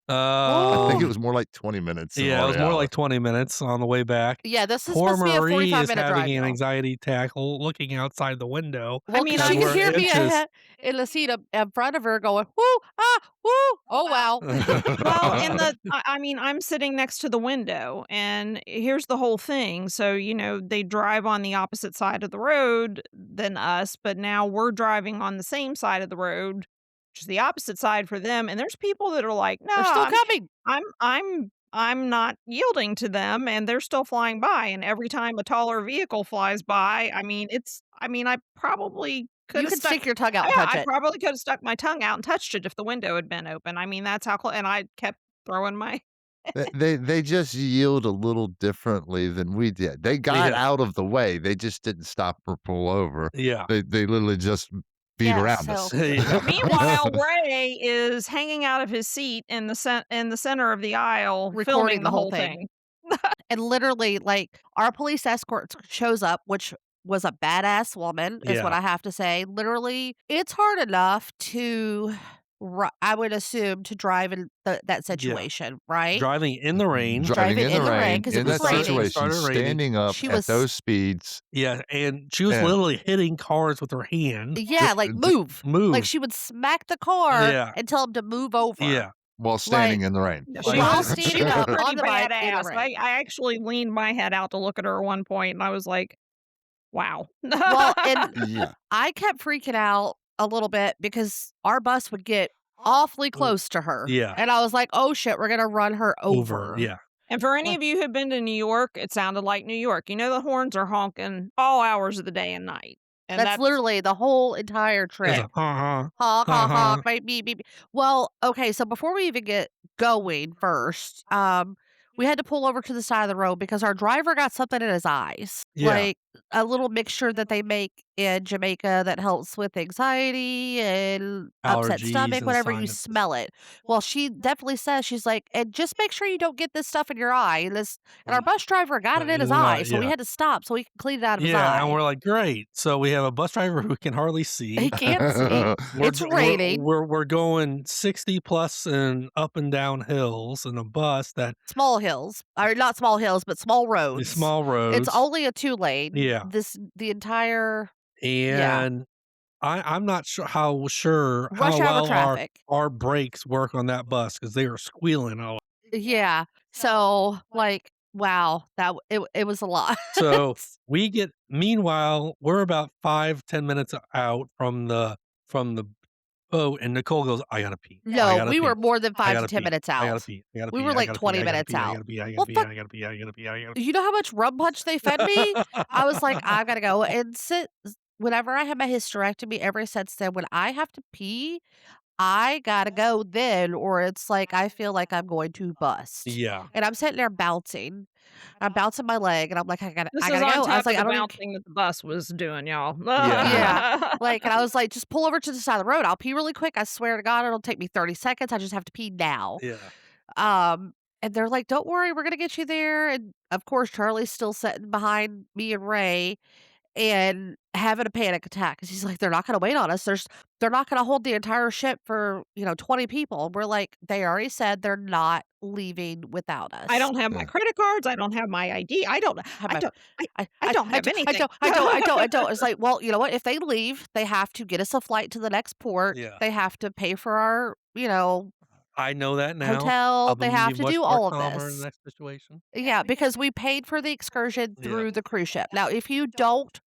I think it Oh. was more like 20 minutes in Yeah, all it was more like reality. 20 minutes on the way back. Yeah, this is Poor supposed to be a Marie 45 is minute having drive, an y'all. anxiety attack looking outside the window I Well, mean, 'cause as she I'm could we're hear me inches. in the seat in front of her going, "Woo, ah, woo." Oh, wow. well, I mean, I'm sitting next to the window, and here's the whole thing. So, they drive on the opposite side of the road than us, but now we're driving on the same side of the road, which is the opposite side for them. And there's people that are like, "No, They're still coming. I'm not yielding to them," and they're still flying by. And every time a taller vehicle flies by, I probably could You have can stuck. stick your tongue out and Yeah, touch I it. probably could have stuck my tongue out and touched it if the window had been open. I mean, that's how and I kept throwing my They just yield a little differently than we did. They got Yeah, out of the way, they just didn't stop or pull over. yeah. They literally just beat Yeah, around so us. Yeah. this Meanwhile, Ray is hanging out of his seat in the center of the aisle recording filming the the whole whole thing. thing. And literally, like, our police escort shows up, which was a badass woman, is what Yeah, I have to say. Literally, it's hard enough to, I would assume, to drive in that yeah. situation, right? Driving in the rain. Driving Driving in the in the rain rain, because it in It was that started it raining. situation, started raining. standing up She at was, those speeds, Yeah, and she was and literally hitting cars with her hand. yeah, like, d move. Like, Move. she would smack the car Yeah, and tell him to move over, yeah. while standing like, in the rain. Yeah, Like, while she standing was up pretty on the bike in the badass. rain. I actually leaned my head out to look at her at one point, and I was like, "Wow." Well, and Yeah. I kept freaking out a little bit because our bus would get awfully Uh, close to her, yeah. and I was like, "Oh, shit, we're gonna run her Over. over." Yeah. And for any Like, of you who've been to New York, it sounded like New York. The horns are honking all hours of the day and night, and that's that's literally the whole entire It's trip. a ha Honk, ha honk, ha. honk, beep, beep, beep. Well, okay, so before we even get going first, we had to pull over to the side of the road because our driver got something in his eyes, Yeah. like a little mixture that they make in Jamaica that helps with anxiety and upset Allergies stomach and whenever you sinuses. smell it. Well, she definitely says, she's like, and just make sure you don't get this stuff in your eye. And our bus driver got it in his eye, so we Yeah. had to stop so he could clean it out of his Yeah, and eye. we're like, "Great." So we have a bus driver who can hardly see. He can't see. We're It's d raining. we're going 60 plus and up and down hills in a bus that Small hills, or not small hills, but small roads. small It's roads. only a 2 lane. Yeah, The entire, yeah, and I'm not sure how rush hour well traffic. our brakes work on that bus because they were squealing all. Yeah. So, like, wow, it was a lot. So meanwhile, we're about 5-10 minutes out from the boat, and Nicole goes, "I gotta pee. I No, gotta we were pee. more than I 5 to gotta 10 pee. minutes I gotta out. pee. I gotta We pee. were I like gotta pee. 20 I gotta minutes pee. I out. gotta pee. I gotta Well, pee. fuck, I gotta pee. I gotta pee. I gotta you know how much rum punch they fed me? I was like, "I gotta go," and whenever I had my hysterectomy ever since then, when I have to pee, I gotta go then, or it's like I feel like I'm going to bust. Yeah. And I'm sitting there bouncing. I'm bouncing my leg, and I'm like, this I is gotta on go." I was top like, of "I the don't even." bouncing that the bus was doing, y'all. Yeah. Yeah. Like, and I was like, "Just pull over to the side of the road. I'll pee really quick. I swear to God, it'll take me 30 seconds. I just have to pee now." Yeah. Um, and they're like, "Don't worry, we're gonna get you there." And of course, Charlie's still sitting behind me and Ray and having a panic attack because he's like, "They're not gonna wait on us. They're not gonna hold the entire ship for 20 people." And we're like, "They already said they're not leaving without I us." don't have my Yeah. credit cards. I don't have my ID. Have I my don't. I, I I I don't I have do I anything. don't I don't I don't I don't. It's like, well, you know what? If they leave, they have to get us a flight to the next port. Yeah. They have to pay for our, I know that now. hotel. I'll They have be to much do more all of calmer in the this. next situation. Yeah, because we paid for the excursion Yeah. through the cruise ship. Now, if you don't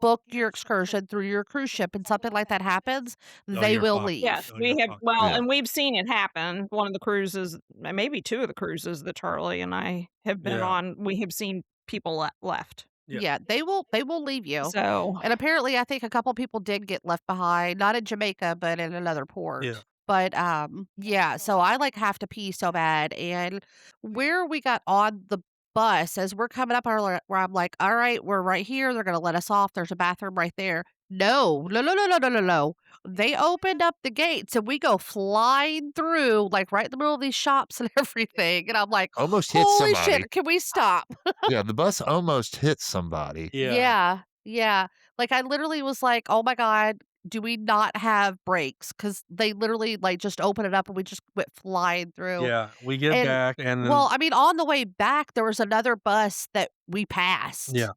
book your excursion through your cruise ship and something like that happens, Oh, they you're will fucked. Yes, leave. Oh, we you're have. fucked. Well, Yeah. and we've seen it happen. One of the cruises, maybe two of the cruises that Charlie and I have been Yeah. on, we have seen people left. Yeah. Yeah, they will leave you. So And apparently, I think a couple people did get left behind, not in Jamaica, but in another port. Yeah. But yeah, so I like have to pee so bad, and where we got on the bus as we're coming up, where I'm like, "All right, we're right here. They're gonna let us off. There's a bathroom right there." No, no, no, no, no, no, no, no. They opened up the gates and we go flying through, like right in the middle of these shops and everything. And I'm like, Almost hit "Holy somebody. shit! Can we stop?" Yeah, the bus almost hit somebody. Yeah. Yeah, yeah. Like, I literally was like, "Oh my god, do we not have brakes? Because they literally, like, just open it up and we just went flying through. Yeah, we get And back and then well, I mean, on the way back, there was another bus that we passed. yeah,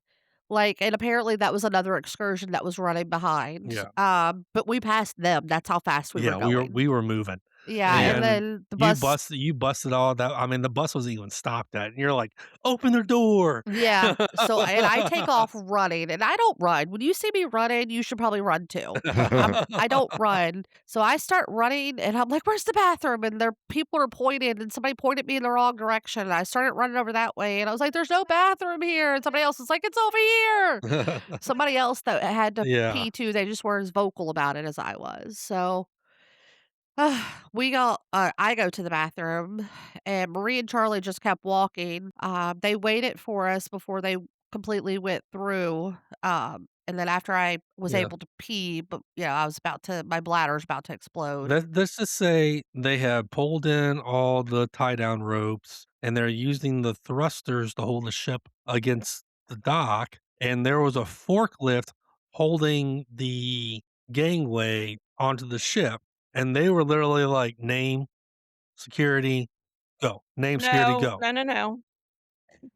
Like, and apparently that was another excursion that was running behind. yeah, But we passed them. That's how fast we were yeah, going. we were moving. Yeah, and And then the bus. you busted all that. I mean, the bus wasn't even stopped at, and you're like, "Open the door." Yeah. So, and I take off running, and I don't run. When you see me running, you should probably run too. I don't run. So I start running and I'm like, "Where's the bathroom?" And there people are pointing and somebody pointed me in the wrong direction. And I started running over that way and I was like, "There's no bathroom here." And somebody else was like, "It's over here." Somebody else that had to Yeah. pee too, they just weren't as vocal about it as I was. So I go to the bathroom and Marie and Charlie just kept walking. They waited for us before they completely went through. And then after I was Yeah. able to pee, but I was my bladder was about to explode. Let's just say they have pulled in all the tie down ropes and they're using the thrusters to hold the ship against the dock. And there was a forklift holding the gangway onto the ship. And they were literally like, name, security, go. Name, security, No, go. no, no, no.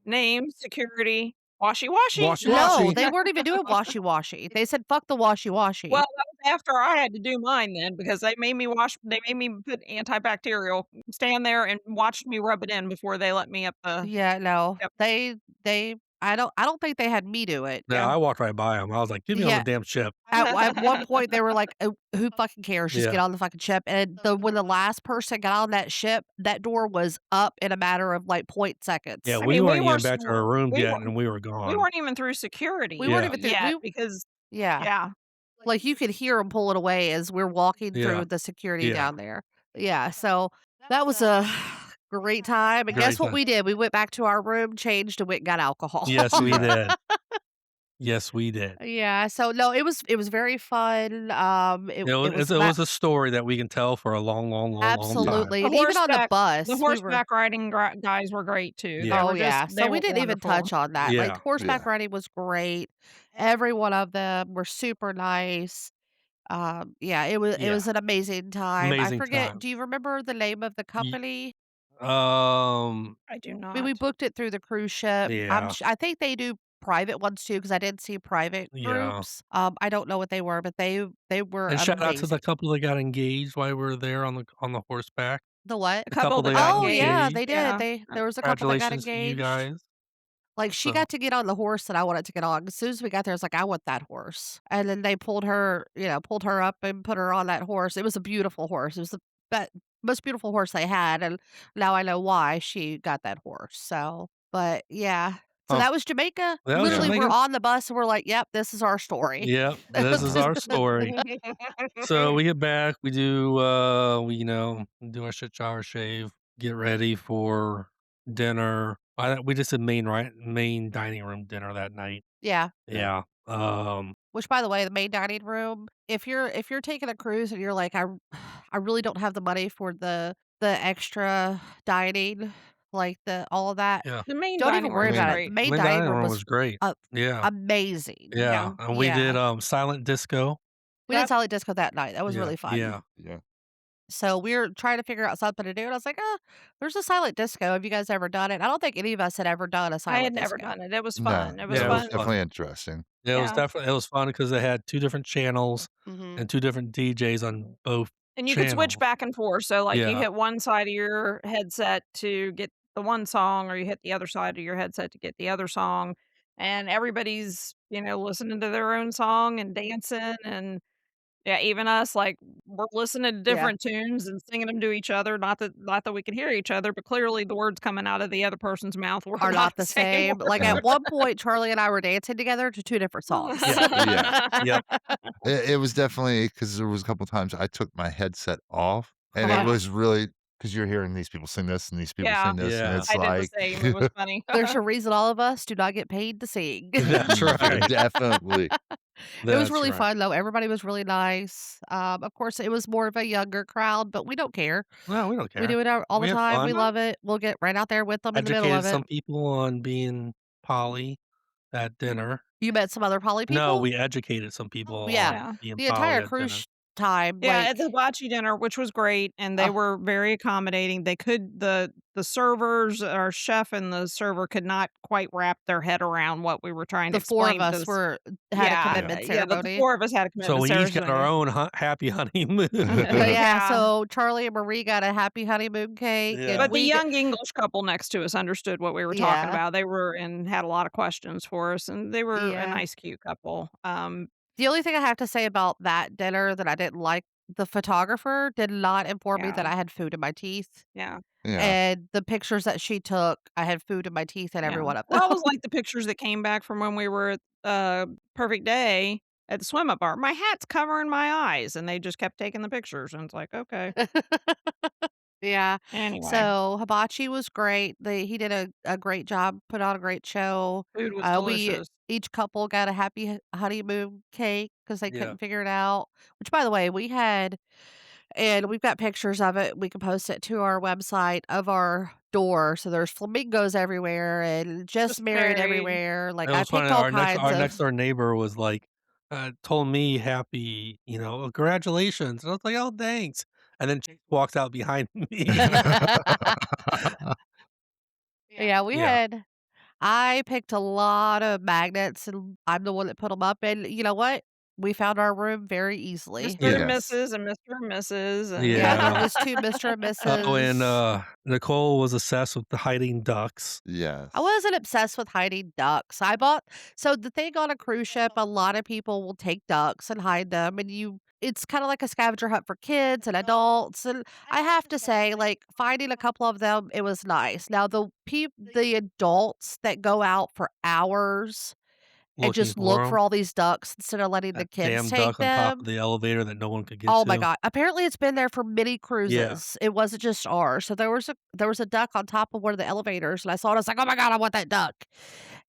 Name, security, washy-washy. Washy No, washy. they weren't even doing washy-washy. They said, "Fuck the washy-washy." Well, that was after I had to do mine then because they made me put antibacterial, stand there and watch me rub it in before they let me up the Yeah, no. yep, I don't think they had me do it. Yeah, yeah. I walked right by them. I was like, get me on the Yeah, damn ship. at one point, they were like, "Oh, who fucking cares? Just Yeah. get on the fucking ship." And when the last person got on that ship, that door was up in a matter of, like, point Yeah, seconds. I we mean, weren't even back to our room we yet, were and we were we gone. weren't even through security We weren't Yeah. even th yet we because yeah. yeah. Like, you could hear them pull it away as we're walking Yeah. through the security Yeah. down there. Yeah, so that was a great time, and guess Great what time. we did? We went back to our room, changed, and went and got alcohol. Yes, we did. Yes, we did. Yeah, so no, it was very fun, it was It ma was a story that we can tell for a long, long, long, long Yeah. time. absolutely, The and even on the the bus, we were horseback riding guys were great too. Yeah. oh, yeah, so They we were didn't even wonderful. touch on that, like, Yeah. the horseback Yeah. riding was great. Every one of them were super nice. Yeah, Yeah. it was an amazing time. I Amazing forget, time. do you remember the name of the Ye company? I do I mean, we not. booked it through the cruise ship. yeah. I think they do private ones too, because I did see private Yeah. groups. I don't know what they were, but they were And shout out to the amazing. couple that got engaged while we were there on the horseback. The what? The The couple couple that that got got Oh, yeah, engaged. engaged, they did. yeah. There was a couple that got Congratulations to you engaged. guys. Like, she So, got to get on the horse that I wanted to get on. As soon as we got there, I was like, "I want that horse." And then they pulled her up and put her on that horse. It was a beautiful horse. It was the be most beautiful horse they had, and now I know why she got that horse. So, but yeah. So oh, that was Jamaica. that was Literally, Yeah. we're Jamaican. on the bus and we're like, "Yep, this is our story." Yep, this is our story. So we get back, we do, do our shit, shower, shave, get ready for dinner. We just did main dining room dinner that night. Yeah. Yeah. Which, by the way, the main dining room, if you're taking a cruise and you're like, I really don't have the money for the extra dining, like the all of that, Yeah. The main don't even dining worry I room's about mean, it. The great. main Main dining dining room room was was great. a Yeah. amazing. Yeah. Yeah. And we did, Yeah. silent disco. We did Yep. solid disco that night. That was Yeah. really fun. Yeah. yeah. So we were trying to figure out something to do, and I was like, there's a silent disco. Have you guys ever done it?" I don't think any of us had ever done a I had silent never disco. done it. It was No, fun. It was it Yeah, it was was fun. fun. definitely interesting. Yeah, Yeah. it was fun because they had 2 different channels Mhm. and 2 different DJs on both And you could switch channels. back and forth. So, like, you Yeah. hit one side of your headset to get the one song, or you hit the other side of your headset to get the other song. And everybody's, listening to their own song and dancing. And yeah, even us, like, we're listening to Yeah. different tunes and singing them to each other. Not that we can hear each other, but clearly the words coming out of the other person's mouth were Are not not the the same same. Like, Yeah. at one point, Charlie and I were dancing together to 2 different songs. Yeah. Yeah. Yep. It was definitely because there was a couple times I took my headset off, and it Yeah. was really because 'cause you're hearing these people sing this and these people Yeah. sing this, and Yeah. it's I did the like same. It was funny. There's a reason all of us do not get paid to sing. That's Yeah, right. definitely. It was That's really right. fun, though. Everybody was really nice. Of course, it was more of a younger crowd, but we don't care. No, we don't We care. do it all the We have time. We fun. love it. We'll get right out there with them in the middle Educated of it. some people on being poly at dinner. You met some other poly No, people? we educated some people Yeah. on Yeah. being The poly entire at dinner. cruise time, Yeah, at the like hibachi dinner, which was great, and they uh, were very accommodating. They could the servers, our chef and the server could not quite wrap their head around what we were trying to the 4 of explain to us this. were had a Yeah, Yeah. commitment yeah, the ceremony. 4 of us had a So commitment we each got our ceremony. own happy honeymoon. Yeah, Yeah. so Charlie and Marie got a happy honeymoon cake, Yeah. and But the we g young English couple next to us understood what we were talking yeah, about. They were and had a lot of questions for us, and they were a yeah. nice, cute couple. The only thing I have to say about that dinner that I didn't like, the photographer did not inform me that Yeah, I had food in my teeth, yeah, Yeah. and the pictures that she took, I had food in my teeth in every yeah. one of them. Well, it was like the pictures that came back from when we were at, Perfect Day at the swim up bar. My hat's covering my eyes, and they just kept taking the pictures, and it's like, "Okay." Yeah. Anyway, So hibachi was great. He did a great job, put on a great show. food was We delicious. each couple got a happy honeymoon cake because they Yeah. couldn't figure it out. Which, by the way, we had, and we've got pictures of it. We can post it to our website of our door. So there's flamingos everywhere and just Just married married. everywhere. It Like I was funny, picked all kinds our next of. door neighbor was like, told me happy, "Congratulations." And I was like, "Oh, thanks." And then Chase walks out behind me. Yeah, we Yeah. had. I picked a lot of magnets, and I'm the one that put them up, and you know what? We found our room very easily. Mr. and Yes. Mrs. and Mr. and Mrs. and, Yep, it Yeah. was 2 Mr. and Oh, and, Mrs. Nicole was obsessed with the hiding ducks. I Yes. wasn't obsessed with hiding ducks. I bought so the thing on a cruise ship, a lot of people will take ducks and hide them, and it's kinda like a scavenger hunt for kids and adults, and I have to say, like, finding a couple of them, it was nice. Now the adults that go out for hours and Looking just for look them. for all these ducks instead of letting the That kids damn take duck on top of them. the elevator that no one could get Oh my to. god. Apparently, it's been there for many Yeah. cruises. It wasn't just ours. So there was a duck on top of one of the elevators, and I saw it. I was like, "Oh my god, I want that duck."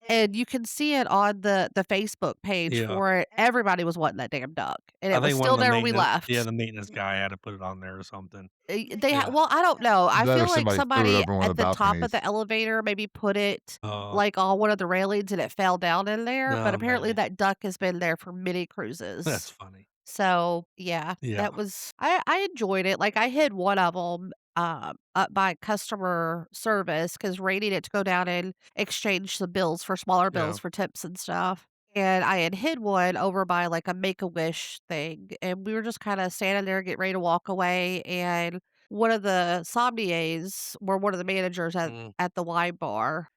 And you can see it on the Facebook page Yeah. for it. Everybody was wanting that damn duck, and I it was think one still of there when we left. the maintenance guy had to put it on there or something. They Yeah. well, I don't know. I That or feel like somebody threw it somebody over one of at the the top of balconies. the elevator maybe put it, Uh, like, on one of the railings and it fell down in there, but no, apparently maybe. that duck has been there for many That's cruises. funny. So, yeah, Yeah. that was I enjoyed it. Like, I hid one of them up by customer service because Ray needed to go down and exchange some bills for smaller Yeah. bills for tips and stuff. And I had hid one over by, like, a Make-A-Wish thing, and we were just kinda standing there getting ready to walk away, and one of the sommeliers, or one of the managers Mm. at the wine bar,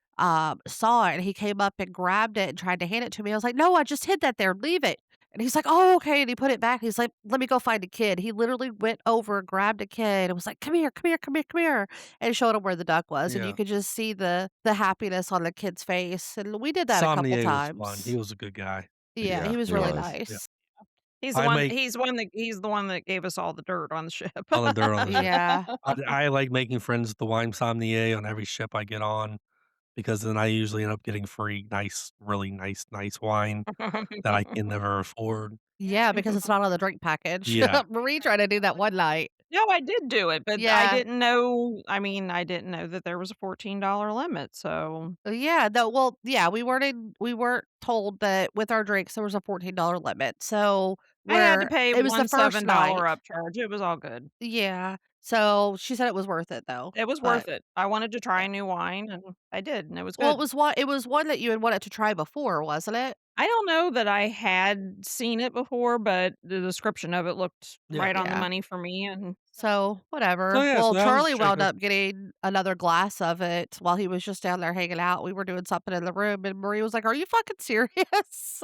saw it, and he came up and grabbed it and tried to hand it to me. I was like, "No, I just hid that there, leave it." And he's like, "Oh, okay," and he put it back. He's like, "Let me go find a kid." He literally went over, grabbed a kid, and was like, "Come here, come here, come here, come here," and showed him where the duck was, and you Yeah. could just see the happiness on the kid's face, and we did that a couple Sommelier was fun. He times. was a good guy. Yeah, he Yeah, was he really was. Yeah. nice. I make He's the one that gave us all the dirt on the ship. all the dirt on the ship. Yeah. I like making friends with the wine sommelier on every ship I get on because then I usually end up getting free, nice, really nice wine that I can never afford. Yeah, because it's not on the drink package. Yeah. Marie tried to do that one night. No, I did do it, but Yeah. I didn't know that there was a $14 limit, so Yeah, no, well, yeah, we weren't told that with our drinks there was a $14 limit, so I had to where pay it was the one first $7 night. upcharge. It was all good. Yeah, so she said it was worth it though, It was but worth it. I wanted to try yeah. a new wine, and I did, and it was Well, good. it was one that you had wanted to try before, wasn't it? I don't know that I had seen it before, but the description of it looked Yeah. right on the Yeah. money for me, and So, So, whatever. yeah, so Well, that was Charlie wound Jacob. up getting another glass of it while he was just down there hanging out. We were doing something in the room, and Marie was like, "Are you fucking serious?"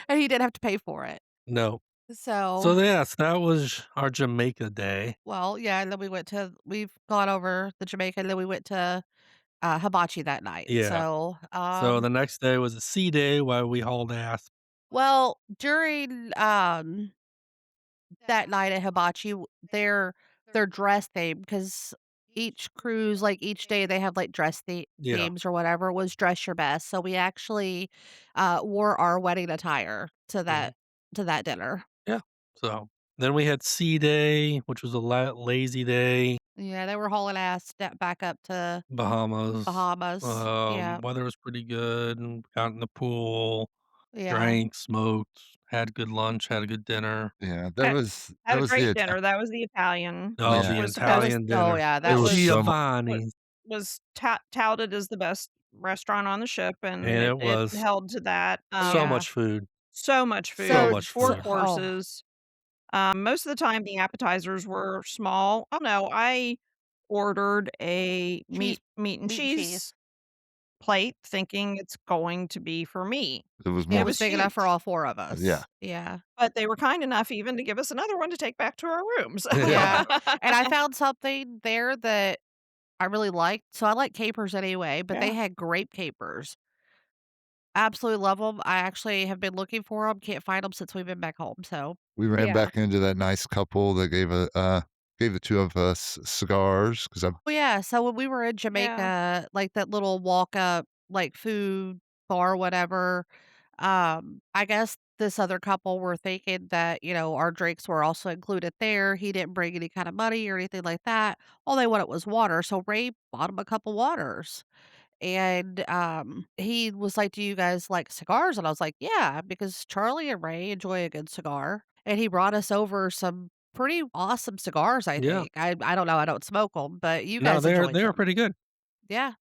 And he didn't have to pay for it. No. So, So, yes, that was our Jamaica day. well, yeah, and then we've gone over the Jamaican, then we went to, hibachi that night. Yeah. So, So the next day was a sea day while we hauled ass. well, during, that night at hibachi, their dress theme, because each cruise, like, each day they have, like, dress Yeah. themes or whatever, was dress your best. So we actually, wore our wedding attire Mhm. to that dinner. Yeah. So then we had sea day, which was a lazy day. Yeah, they were hauling ass back up to Bahamas. Bahamas. Yeah, Weather was pretty good, and got in the pool, yeah. drank, smoked, had good lunch, had a good dinner. Yeah, Had that had a was the great Ita dinner. That was the Italian, Oh, which the yeah, was That supposed was Italian oh, dinner. yeah, it that was was so much was Giovanni's, touted as the best restaurant on the ship, and and it it was held to that. so yeah. much food, So much so So food, much 4 food. oh, courses. Most of the time, the appetizers were small. Oh, no, I ordered a cheese meat and meat and cheese. cheese plate thinking it's going to be for me. it was It It more was was big enough for huge, all 4 of yeah, us. Yeah. but they were kind enough even to give us another one to take back to our rooms. yeah. Yeah, and I found something there that I really liked. So I like capers anyway, but they Yeah. had grape capers. Absolutely love them. I actually have been looking for them. Can't find them since we've been back home, so We ran yeah. back into that nice couple that gave the 2 of us cigars because I Oh, yeah, so when we were in Yeah. Jamaica, like, that little walk up, like, food bar, whatever, I guess this other couple were thinking that, our drinks were also included there. He didn't bring any kind of money or anything like that. All they wanted was water, so Ray bought him a couple waters. And, he was like, "Do you guys like cigars?" And I was like, "Yeah," because Charlie and Ray enjoy a good cigar. And he brought us over some pretty awesome cigars, I Yeah. think. I don't know, I don't smoke them, but you No, guys enjoyed they're them. pretty good. Yeah.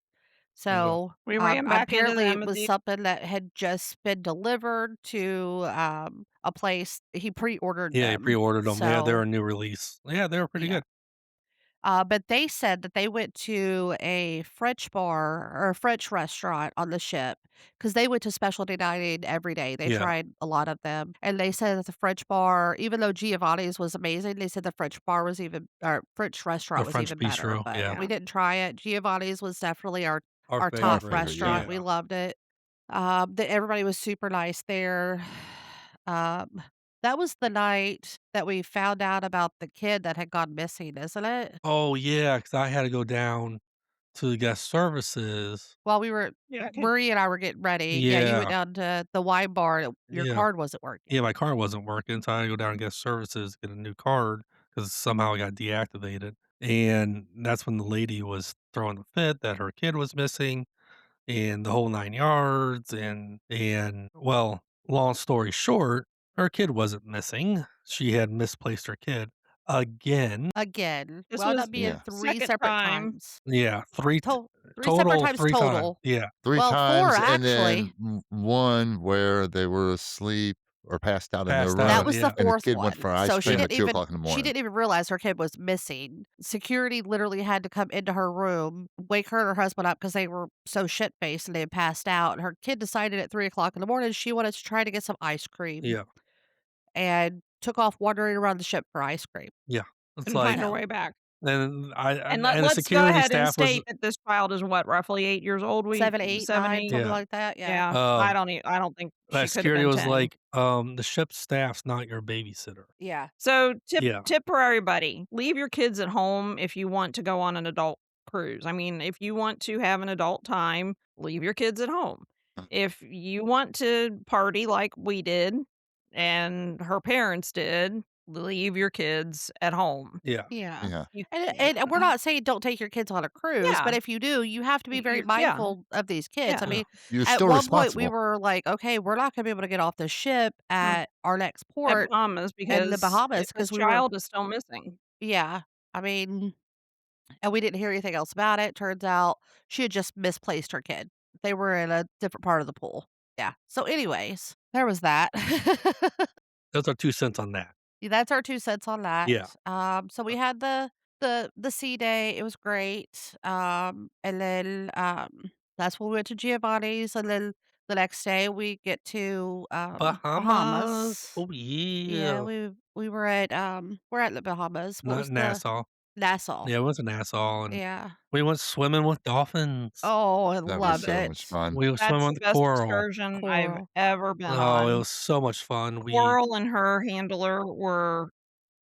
Yeah. So, We ran back into apparently them it at was the something that had just been delivered to, a place. He pre-ordered Yeah, he them. pre-ordered them. Yeah, they're So, a new release. Yeah, they were pretty yeah. good. But they said that they went to a French bar or a French restaurant on the ship because they went to specialty dining every day. They Yeah, tried a lot of them, and they said that the French bar, even though Giovanni's was amazing, they said the French bar was even or French the restaurant was French even better. bistro, But yeah. we yeah. didn't try it. Giovanni's was definitely our Our our our top favorite, favorite, yeah. restaurant. We yeah. loved it. Everybody was super nice there. Um, that was the night that we found out about the kid that had gone missing, isn't it? Oh, yeah, because I had to go down to the guest services. While we were Yeah, okay. Marie and I were getting ready, yeah, you went Yeah, down to the wine bar, your yeah. card wasn't Yeah, working. my car wasn't working, so I had to go down to guest services, to get a new card because somehow it got deactivated, and that's when the lady was throwing a fit that her kid was missing and the whole 9 yards, well, long story short, her kid wasn't missing. She had misplaced her kid again. Again, This wound was up being Yeah. 3 2nd separate time. times. Yeah, 3 t To 3 separate total times 3 times. total. Yeah, 3 Well, 4 times, and then actually. 1 where they were asleep or passed out in their passed That out, room, was the yeah, and the 4th kid went one. for ice So cream at 2 o'clock in the she morning. didn't even realize her kid was missing. Security literally had to come into her room, wake her and her husband up because they were so shit-faced and they had passed out, and her kid decided at 3 o'clock in the morning she wanted to try to get some ice cream yeah, and took off wandering around the ship for ice cream. yeah. It's Couldn't find like her So way back. and And the let's go security ahead and staff was state that this child is what, roughly 8 years old? We 7, 8, 7, 9, 8? something yeah, like that, yeah. Yeah, um, I don't think she that could have security been was 10. like, "The ship staff's not your babysitter." Yeah. So, Yeah, tip for everybody, leave your kids at home if you want to go on an adult cruise. I mean, if you want to have an adult time, leave your kids at home. If you want to party like we did and her parents did, leave your kids at home. yeah, Yeah. Yeah. You And we're not saying don't take your kids on a cruise, but Yeah, if you do, you have to be very yeah, mindful of these kids. I yeah. yeah, mean, You're at still one point we responsible. were like, "Okay, we're not gonna be able to get off the ship Mm. at our next At port Bahamas in the because Bahamas this because we were." child is still missing. Yeah. I mean, and we didn't hear anything else about it. Turns out she had just misplaced her kid. They were in a different part of the pool. Yeah. So anyways, there was that. those are 2 cents on that. Yeah, that's our 2 cents on that. Yeah, So we had the sea day, it was great, and then, that's when we went to Giovanni's, and then the next day we get to, Bahamas, Bahamas. oh, Yeah, yeah. we were at, we're at the Bahamas. What Not was the Nassau. Nassau. Yeah, we went to Nassau, and Yeah. we went swimming with dolphins. Oh, I That was loved so much it. fun. We were swimming That's with the the best coral. excursion I've Coral. ever been Oh, it on. was so much fun. We Coral and her handler were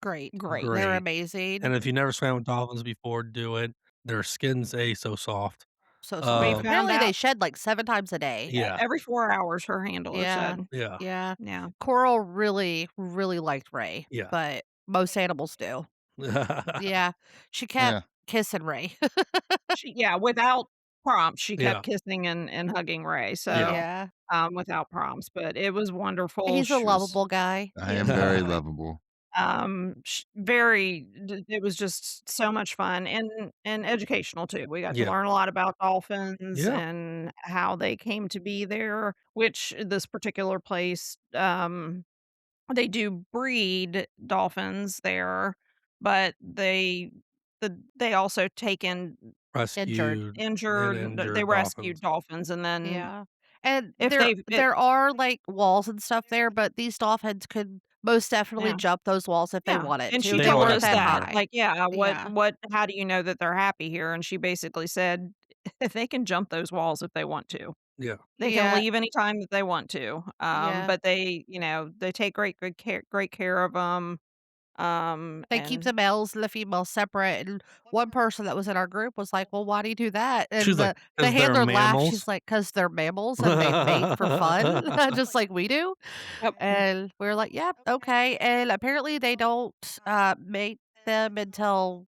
Great. They great. were great. amazing. And if you never swam with dolphins before, do it. Their skin's so soft. So We soft. Um, found Apparently, they out shed, like, 7 times a day. yeah, every 4 hours, her handler Yeah. said. yeah, Yeah. Yeah. Coral really, really liked Ray, yeah. but most animals do. Yeah. She kept Yeah. kissing Ray. Yeah, without prompts, she kept Yeah, kissing and hugging Ray, yeah. so, Yeah. without prompts, but it was wonderful. He's a She was lovable guy. I He am is very lovely. lovable. Sh very it was just so much fun and educational too. We got to Yeah, learn a lot about dolphins yeah. and how they came to be there, which this particular place, they do breed dolphins there, but they also take in Injured. Rescued and they injured rescued dolphins. dolphins, and then Yeah. And if there they it there are, like, walls and stuff there, but these dolphins could most definitely yeah. jump those walls if they Yeah, wanted and to. she They They told weren't wanted us that to, that, yeah. high. like, yeah, Yeah. how do you know that they're happy here? And she basically said, they can jump those walls if they want to. Yeah, They can Yeah. leave anytime that they want to, Yeah. but they take great care of them. They keep the And males and the females separate, and one person that was in our group was like, "Well, why do you do that?" And she's like, the "'Cause they're handler laughed, she's mammals." like, "'Cause they're mammals and they mate for fun, just like we do." yep, And we were like, "Yep, okay." And apparently they don't, mate them until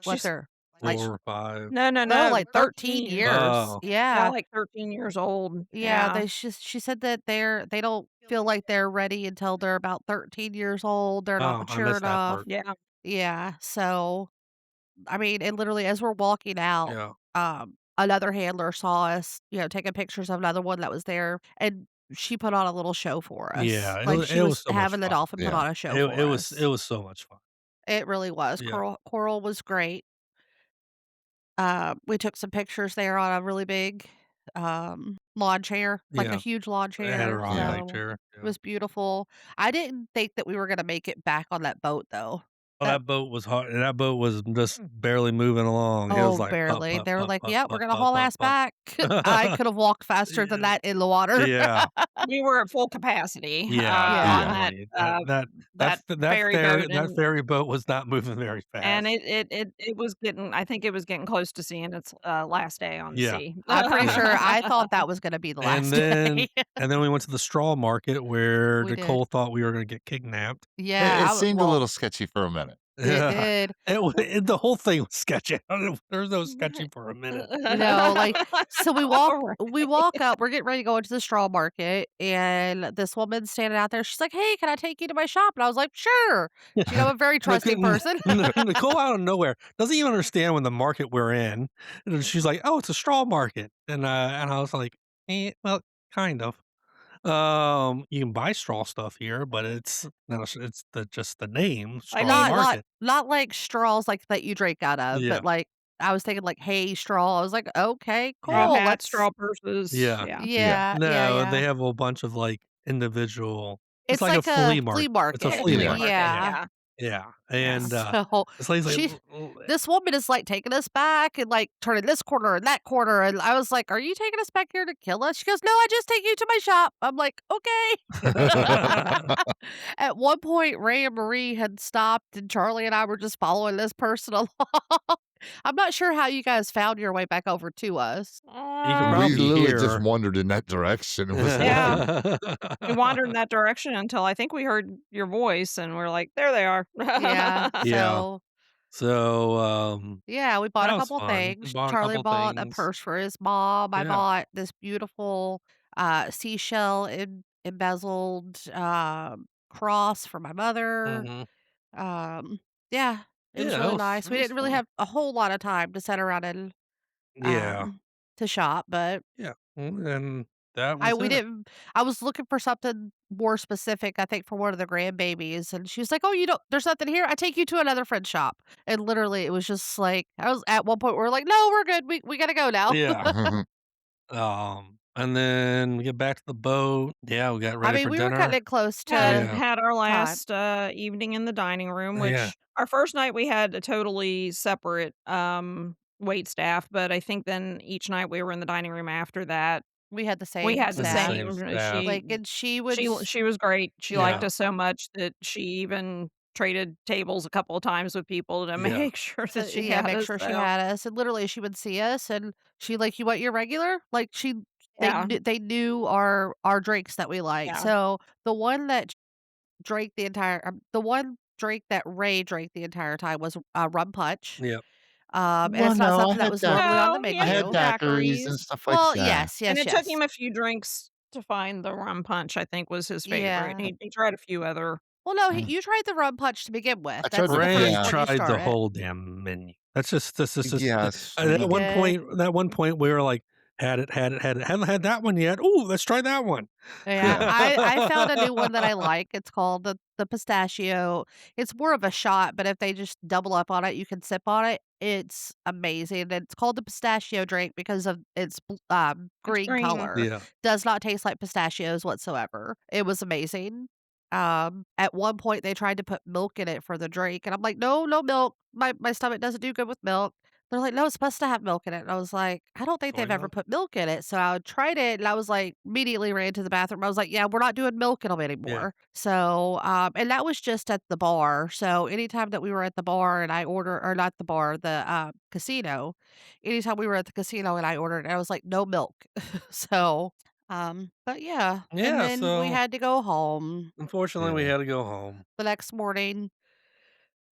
what she's they're like 4 or 5. no, no, like 13 13. years. Oh, Yeah, Yeah. like 13 years old. Yeah, Yeah, she said that they don't feel like they're ready until they're about 13 years old, they're not oh, I mature missed that enough. part. yeah. Yeah, so I mean, and literally as we're walking out, Yeah, another handler saw us, taking pictures of another one that was there, and she put on a little show for us. yeah, Like, she it was was so much having the fun. dolphin put Yeah. on a show It for was it us. was so much fun. It really was. Yeah, Coral was great. We took some pictures there on a really big, lawn chair, like a yeah, huge lawn chair, Yeah. Adirondack so chair, it yeah. was beautiful. I didn't think that we were gonna make it back on that boat, though. Oh, That that boat was hard that boat was just barely moving along. It was Oh, like putt, barely. putt, They were putt, like, putt, "Yep, we're putt, gonna putt, haul putt, ass putt. back." I could have walked faster than Yeah, that in the water. yeah, We were at full capacity, yeah, on Yeah. Yeah. that, definitely. That ferry boat, ferry boat was not moving very and fast. it was getting I think it was getting close to seeing its, last day on the Yeah, sea. I'm pretty yeah. sure I thought that was gonna be the And last then day. and then we went to the straw market where We did. Nicole thought we were gonna get kidnapped. Yeah, It I w seemed a well, little sketchy for a minute. it Yeah. did. The whole thing was sketchy. There was no sketchy for a minute. Like, so Right. we walk up, we're getting ready to go into the straw market, and this woman's standing out there, she's like, "Hey, can I take you to my shop?" And I was like, "Sure." I'm a very trusting person. Nicole out of nowhere doesn't even understand when the market we're in. And she's like, "Oh, it's a straw market." And I was like, well, kind of. You can buy straw stuff here, but it's no, it's just the name, I straw Not mean not market. not like straws, like, that you drink out of, Yeah. but, like, I was thinking, like, hay straw. I was like, "Okay, straw Yeah. cool, hats, let's." straw purses, Yeah. yeah. Yeah. Yeah, yeah, No, they yeah. have a bunch of, like, individual it's It's like a like a flea flea market. It's a market. flea Flea Yeah. market, market, yeah, Yeah. yeah, yeah, yeah. and, So, this lady's like, she "L l eh" this woman is, like, taking us back and, like, turning this corner and that corner, and I was like, "Are you taking us back here to kill us?" She goes, "No, I just take you to my shop." I'm like, "Okay." At one point, Ray and Marie had stopped, and Charlie and I were just following this person along. I'm not sure how you guys found your way back over to us. You could We probably literally just hear wandered in that direction. It was Yeah, like we wandered in that direction until I think we heard your voice, and we're like, "There they are." Yeah, Yeah, so so, yeah, we bought that a was couple fun. We things. bought a Charlie couple bought a things. purse for his mom. I Yeah, bought this beautiful seashell embezzled cross for my mother. mhm. Um, yeah, it was Yeah, really nice. it We was didn't really fun. have a whole lot of time to sit around and Yeah, um to shop, but yeah, and that I was we it. didn't I was looking for something more specific, I think, for one of the grandbabies, and she's like, "Oh, you don't there's nothing here? I take you to another friend's shop." And literally, it was just like I was at one point, we are like, "No, we're good. We gotta go now." Yeah. And then we get back to the boat. Yeah, we got I ready mean, for we were cutting dinner. it close to Yeah. Had our time. last, evening in the dining room, Yeah. which our first night we had a totally separate, wait staff, but I think then each night we were in the dining room after that, We had the we same had the It's the staff. same same staff. Like, and she would s she was great. She liked yeah. Yeah. us so much that she even traded tables a couple of times with people to Yeah. make sure that To she yeah, had make us, sure she so had us, and literally, she would see us, and she like, "You want your regular?" Like, yeah, they knew our drinks that we liked, yeah. so the one that the one drink that Ray drank the entire time was, rum punch. Yep. And Well, it's not no, something that was normally on the No, he I had had some menu. daiquiris and daiquiris, stuff like Well, that. yes, and yes, it took yes. him a few drinks to find the rum punch, I think was his favorite. Yeah. He tried a few other. Well, no, Mm. you tried the rum punch to begin with. I tried That's the the first Ray yeah. one you tried the started. whole damn menu. That's just Yes, He at one did. point we were like, had it, haven't had that one yet. Ooh, let's try that one. Yeah, yeah. I found a new one that I like. It's called the pistachio. It's more of a shot, but if they just double up on it, you can sip on it. It's amazing. And it's called the pistachio drink because of its It's green green. color. Yeah. Does not taste like pistachios whatsoever. It was amazing. At one point they tried to put milk in it for the drink, and I'm like, no, no milk. My stomach doesn't do good with milk. They're like, "No, it's supposed to have milk in it." And I was like, "I don't think Soy they've ever milk. put milk in it." So I tried it and I was like, immediately ran to the bathroom. I was like, "Yeah, we're not doing milk in them Yeah. anymore." So, and that was just at the bar. So anytime that we were at the bar and I order, or not the bar, the casino, anytime we were at the casino and I ordered, I was like, "No milk." So, but yeah. And Yeah, then we so had to go home unfortunately we Yeah. had to go home. the next morning.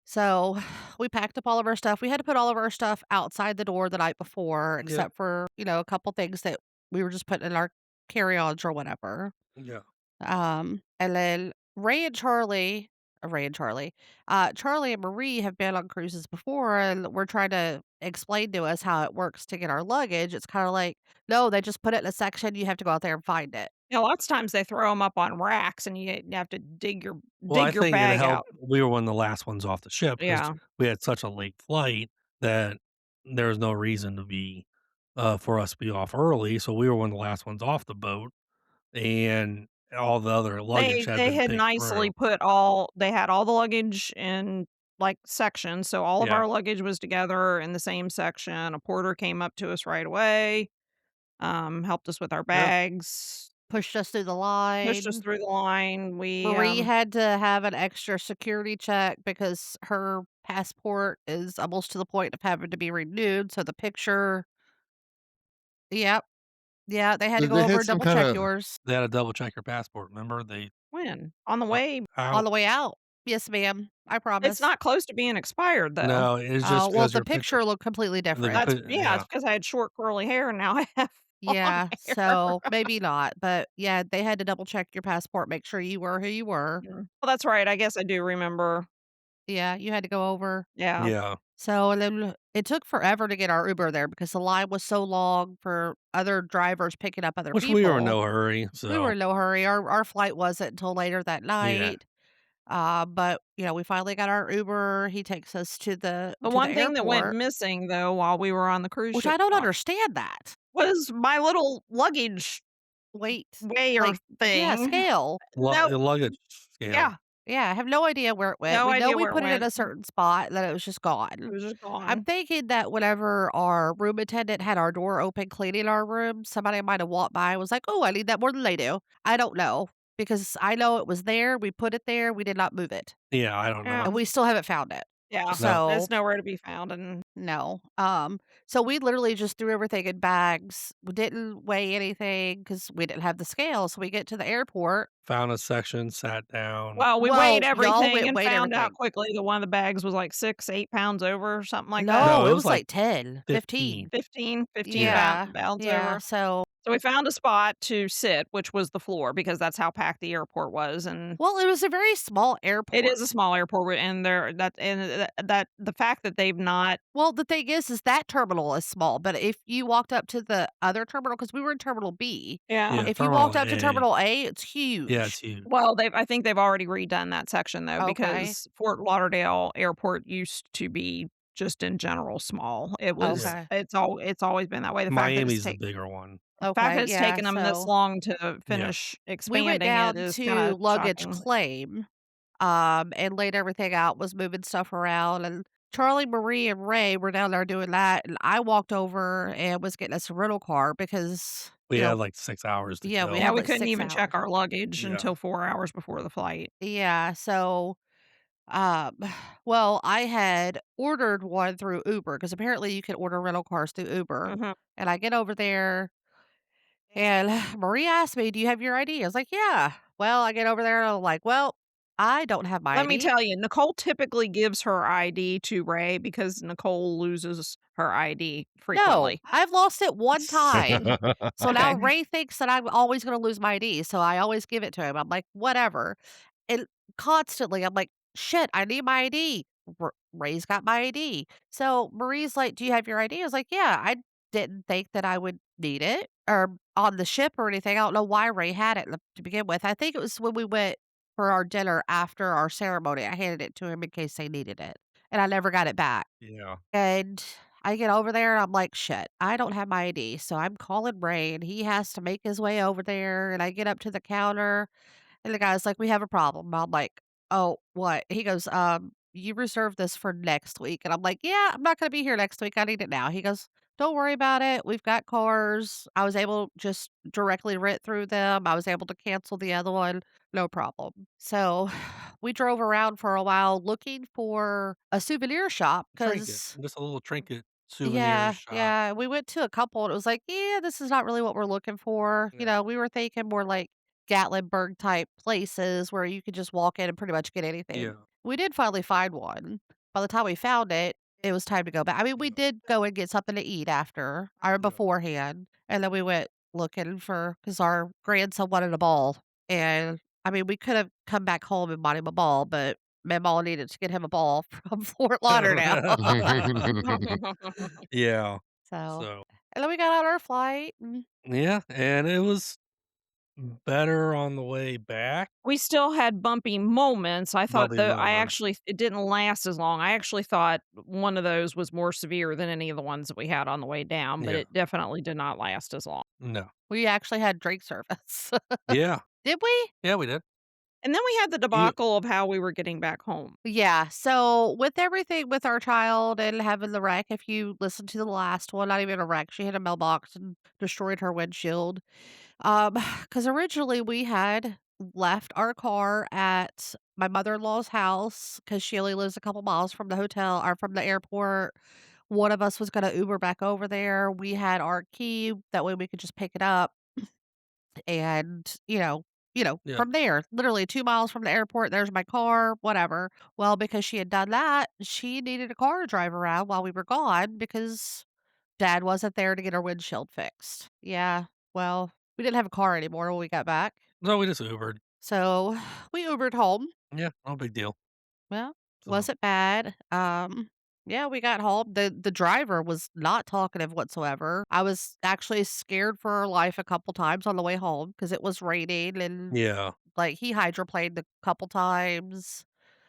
So we packed up all of our stuff. We had to put all of our stuff outside the door the night before, Yep. except for, a couple things that we were just putting in our carry-ons or whatever. Yeah. And then Ray and Charlie, Charlie and Marie have been on cruises before, and were trying to explain to us how it works to get our luggage. It's kind of like, no, they just put it in a section. You have to go out there and find it. Yeah, lots of times they throw them up on racks, and you have to Well, I dig your think it bag out. helped we were one of the last ones off the ship because Yeah. we had such a late flight that there was no reason to be, for us to be off early, so we were one of the last ones off the boat, and all the other luggage had They been had picked nicely through. put all they had all the luggage in, like, sections, so all of Yeah. our luggage was together in the same section. A porter came up to us right away, helped us with our Yeah. bags, Pushed us through the pushed us line. through the line. We, Marie had to have an extra security check because her passport is almost to the point of having to be renewed, so the picture. Yep. Yeah, they had to go They over had and some double check kinda yours They had to double check your passport, remember? They when? On the uh, way. on out the way out. Yes, ma'am. I It's promise. not close to being expired, though. No, it's Oh, just well, because the your picture picture looked completely the different. That's pi yeah, it's yeah. because I had short curly hair and now I have long Yeah, hair. so maybe not, but yeah, they had to double check your passport, make sure you were who you were. Mm. Well, that's right, I guess I do remember. Yeah, you had to go over. Yeah. Yeah. So, and then it took forever to get our Uber there because the line was so long for other drivers picking up other Which we were in people. no hurry, We were so in no hurry. Our flight wasn't until later that yeah. night. But we finally got our Uber. He takes us to the The to the one thing that went airport, missing, though, while we were on the cruise which I ship, don't understand that. was my little luggage Wait, weigher like, yeah, thing. scale. No, The luggage scale. yeah, Yeah, I have no idea where it went. no We know idea we where it put it in went. a certain spot, and then it was just It gone. was just I'm gone. thinking that whenever our room attendant had our door open cleaning our room, somebody might have walked by and was like, "Oh, I need that more than they do." I don't know because I know it was there. We put it there. We did not move it, Yeah, I don't Yeah, know. and we still haven't found it. yeah, No. So it's nowhere to be found, and no. So we literally just threw everything in bags. We didn't weigh anything because we didn't have the scale. So we get to the airport. Found a section, sat down. well, we weighed Well, y'all everything went and weighed found out everything. quickly that one of the bags was, like, 6, 8 pounds over or something like that. No, No, it it was was like like 10, 15. 15. 15 Yeah. Yeah. pounds Yeah. over. So, So we found a spot to sit, which was the floor because that's how packed the airport was, and well, it was a very small it airport. is a small airport, and that the fact that they've not. Well, the thing is that terminal is small, but if you walked up to the other terminal, because we were in Terminal B, Yeah. Yeah, if you terminal walked up to A. Terminal A, it's Yeah, it's huge. huge. Well, I think they've already redone that section though Okay. because Fort Lauderdale Airport used to be just in general small. It was Yeah. Okay. it's always been that way. Miami's the bigger one. The fact Okay. that it's Yeah. taken them this So long to Yeah. finish we went expanding it down is to kinda luggage shocking. claim, and laid everything out, was moving stuff around. And Charlie, Marie, and Ray were down there doing that. And I walked over and was getting us a rental car because, We had like 6 hours to yeah, we Yeah, kill. had we like couldn't 6 even check hours. our luggage Yeah. until 4 hours before the flight. Yeah. So, um, well, I had ordered one through Uber because apparently you can order rental cars through Uber. Mhm. And I get over there and Marie asked me, "Do you have your ID?" I was like, "Yeah." Well, I get over there and I'm like, "Well, I don't have my Let me ID. tell you, Nicole typically gives her ID to Ray because Nicole loses her ID No, frequently. I've lost it one time. So now Okay. Ray thinks that I'm always gonna lose my ID, so I always give it to him. I'm like, "Whatever." And constantly, I'm like, "Shit, I need my ID." Ray's got my ID. So Marie's like, "Do you have your ID?" I was like, "Yeah." I didn't think that I would need it or on the ship or anything. I don't know why Ray had it to begin with. I think it was when we went for our dinner after our ceremony. I handed it to him in case they needed it, and I never got it back. Yeah. And I get over there and I'm like, "Shit, I don't have my ID." So I'm calling Ray and he has to make his way over there and I get up to the counter and the guy's like, "We have a problem." I'm like, "Oh, what?" He goes, you reserved this for next week." And I'm like, "Yeah, I'm not gonna be here next week. I need it now." He goes, "Don't worry about it. We've got cars." I was able just directly rent through them. I was able to cancel the other one, no problem. So we drove around for a while looking for a souvenir shop Trinket. because Just a little trinket souvenir yeah, shop. yeah, we went to a couple and it was like, "Yeah, this is not really what we're looking for." Yeah. We were thinking more like Gatlinburg type places where you could just walk in and pretty much get anything. Yeah. We did finally find one. By the time we found it, it was time to go back. I mean, we Yeah. did go and get something to eat after or Yeah. beforehand, and then we went looking for because our grandson wanted a ball, and I mean, we could have come back home and bought him a ball, but Mamaw needed to get him a ball from Fort Lauderdale. Yeah. So, So, and then we got on our flight and yeah, and it was better on the way back. We still had bumpy moments. I thought Bumpy I moments. actually it didn't last as long. I actually thought one of those was more severe than any of the ones that we had on the way down, but Yeah. it definitely did not last as long. No. we actually had drink service. Yeah. Did we? Yeah, we did. And then we had the You debacle of how we were getting back home. Yeah, so with everything with our child and having the wreck, if you listen to the last one, not even a wreck, she hit a mailbox and destroyed her windshield. Because originally we had left our car at my mother-in-law's house because she only lives a couple miles from the hotel or from the airport. One of us was gonna Uber back over there. We had our key, that way we could just pick it up. And, yeah. from there, literally 2 miles from the airport, there's my car, whatever. Well, because she had done that, she needed a car to drive around while we were gone because dad wasn't there to get her windshield fixed. Yeah, well, we didn't have a car anymore when we got back. No, we just Ubered. So, we Ubered home. Yeah, no big deal. Well, So, wasn't bad. Yeah, we got home. The driver was not talkative whatsoever. I was actually scared for our life a couple times on the way home because it was raining and yeah. like he hydroplaned a couple times.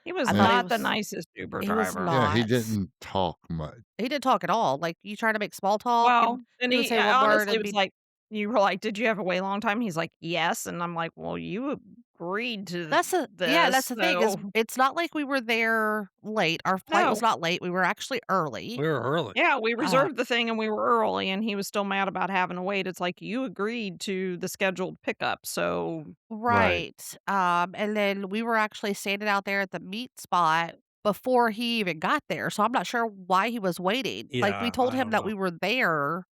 He was I thought Yeah. he not the was nicest Uber he was driver. Yeah, he not. didn't talk much. He didn't talk at all. Like you try to make small talk and Well, and he would he say one word honestly and was be like you were like, "Did you have a way long time?" He's like, "Yes," and I'm like, "Well, you agreed to that's this, the thing is so" it's not like we were there late. Our flight was No. not late. We were actually early. We were early. Yeah, we Uh reserved the thing and we were early, and he was still mad about having to wait. It's like, "You agreed to the scheduled pickup, so" Right. Right, and then we were actually standing out there at the meat spot before he even got there, so I'm not sure why he was waiting. Like, we Yeah, told I him don't that know. we were there,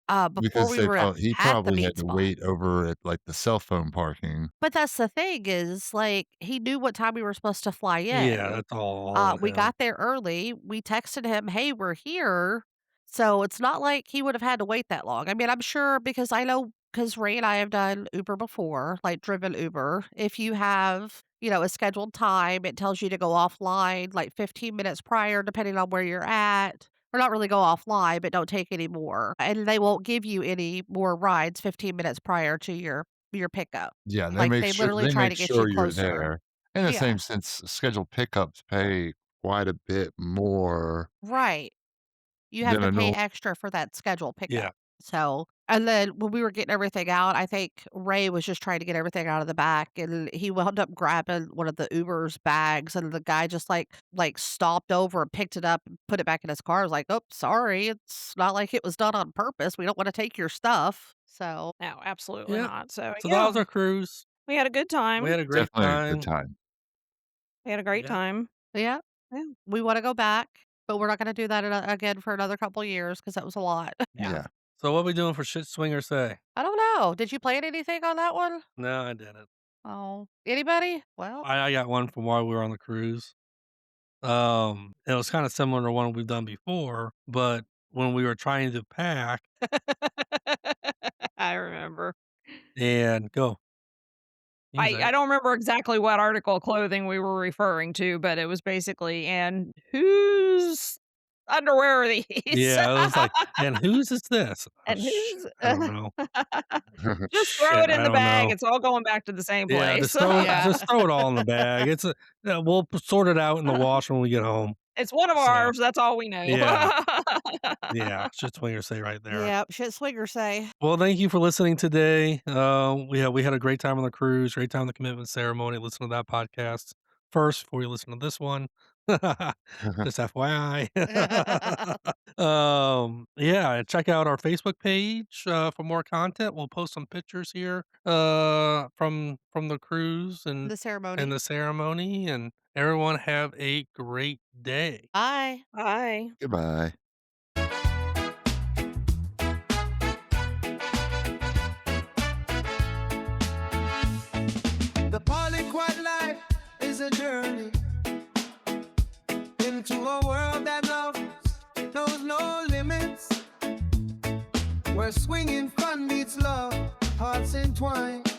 before Because we were he at the probably meat had to spot. wait over at, like, the cell phone parking. But that's the thing is, like, he knew what time we were supposed to fly Yeah, in. that's all on We him. got there early. We texted him, "Hey, we're here." So it's not like he would have had to wait that long. I mean, I'm sure because I know because Ray and I have done Uber before, like driven Uber. If you have, a scheduled time, it tells you to go offline like 15 minutes prior, depending on where you're at. Or not really go offline, but don't take any more. And they won't give you any more rides 15 minutes prior to your pickup. Yeah, Like they literally they try make to get you sure you're closer. there. In the Yeah. same sense, scheduled pickups pay quite a bit more Right. You have than to a pay normal. extra for that scheduled Yeah. pickup. So and then when we were getting everything out, I think Ray was just trying to get everything out of the back, and he wound up grabbing one of the Uber's bags, and the guy just, like, stopped over and picked it up and put it back in his car. I was like, "Oh, sorry. It's not like it was done on purpose. We don't wanna take your stuff." So, no, absolutely Yeah. not. So, So that yeah, was our cruise. we had a good We had time. a great Definitely a good time. time. We had a great Yeah. time. yeah, Yeah, we wanna go back, but we're not gonna do that again for another couple years because that was a lot. yeah. Yeah. So what we doing for Shit Swinger Say? I don't know. Did you plan anything on that one? No, I didn't. Oh, anybody? Well, I got one from while we were on the cruise. It was kinda similar to one we've done before, but when we were trying to pack I remember. and go. You can say I it. don't remember exactly what article of clothing we were referring to, but it was basically, "And whose underwear are these?" Yeah, it was like, "And whose is this?" Oh, And whose I don't know. just throw Shit, it in I the don't bag, know. it's all going back to the same Yeah, place. yeah. just throw it all in the bag. It's a yeah, we'll sort it out in the wash when we get home. It's one of So, ours, that's all we know. yeah, yeah, shit swinger say right there. Yep, shit swingers say. Well, thank you for listening today. We had a great time on the cruise, great time on the commitment ceremony. Listen to that podcast first before you listen to this one. Just FYI. Yeah, and check out our Facebook page for more content. We'll post some pictures here from the cruise The and ceremony. the ceremony. And everyone have a great day. Bye. Bye. Goodbye. The polyquat life is a journey into a world that knows no limits, where swinging fun meets love, hearts entwined.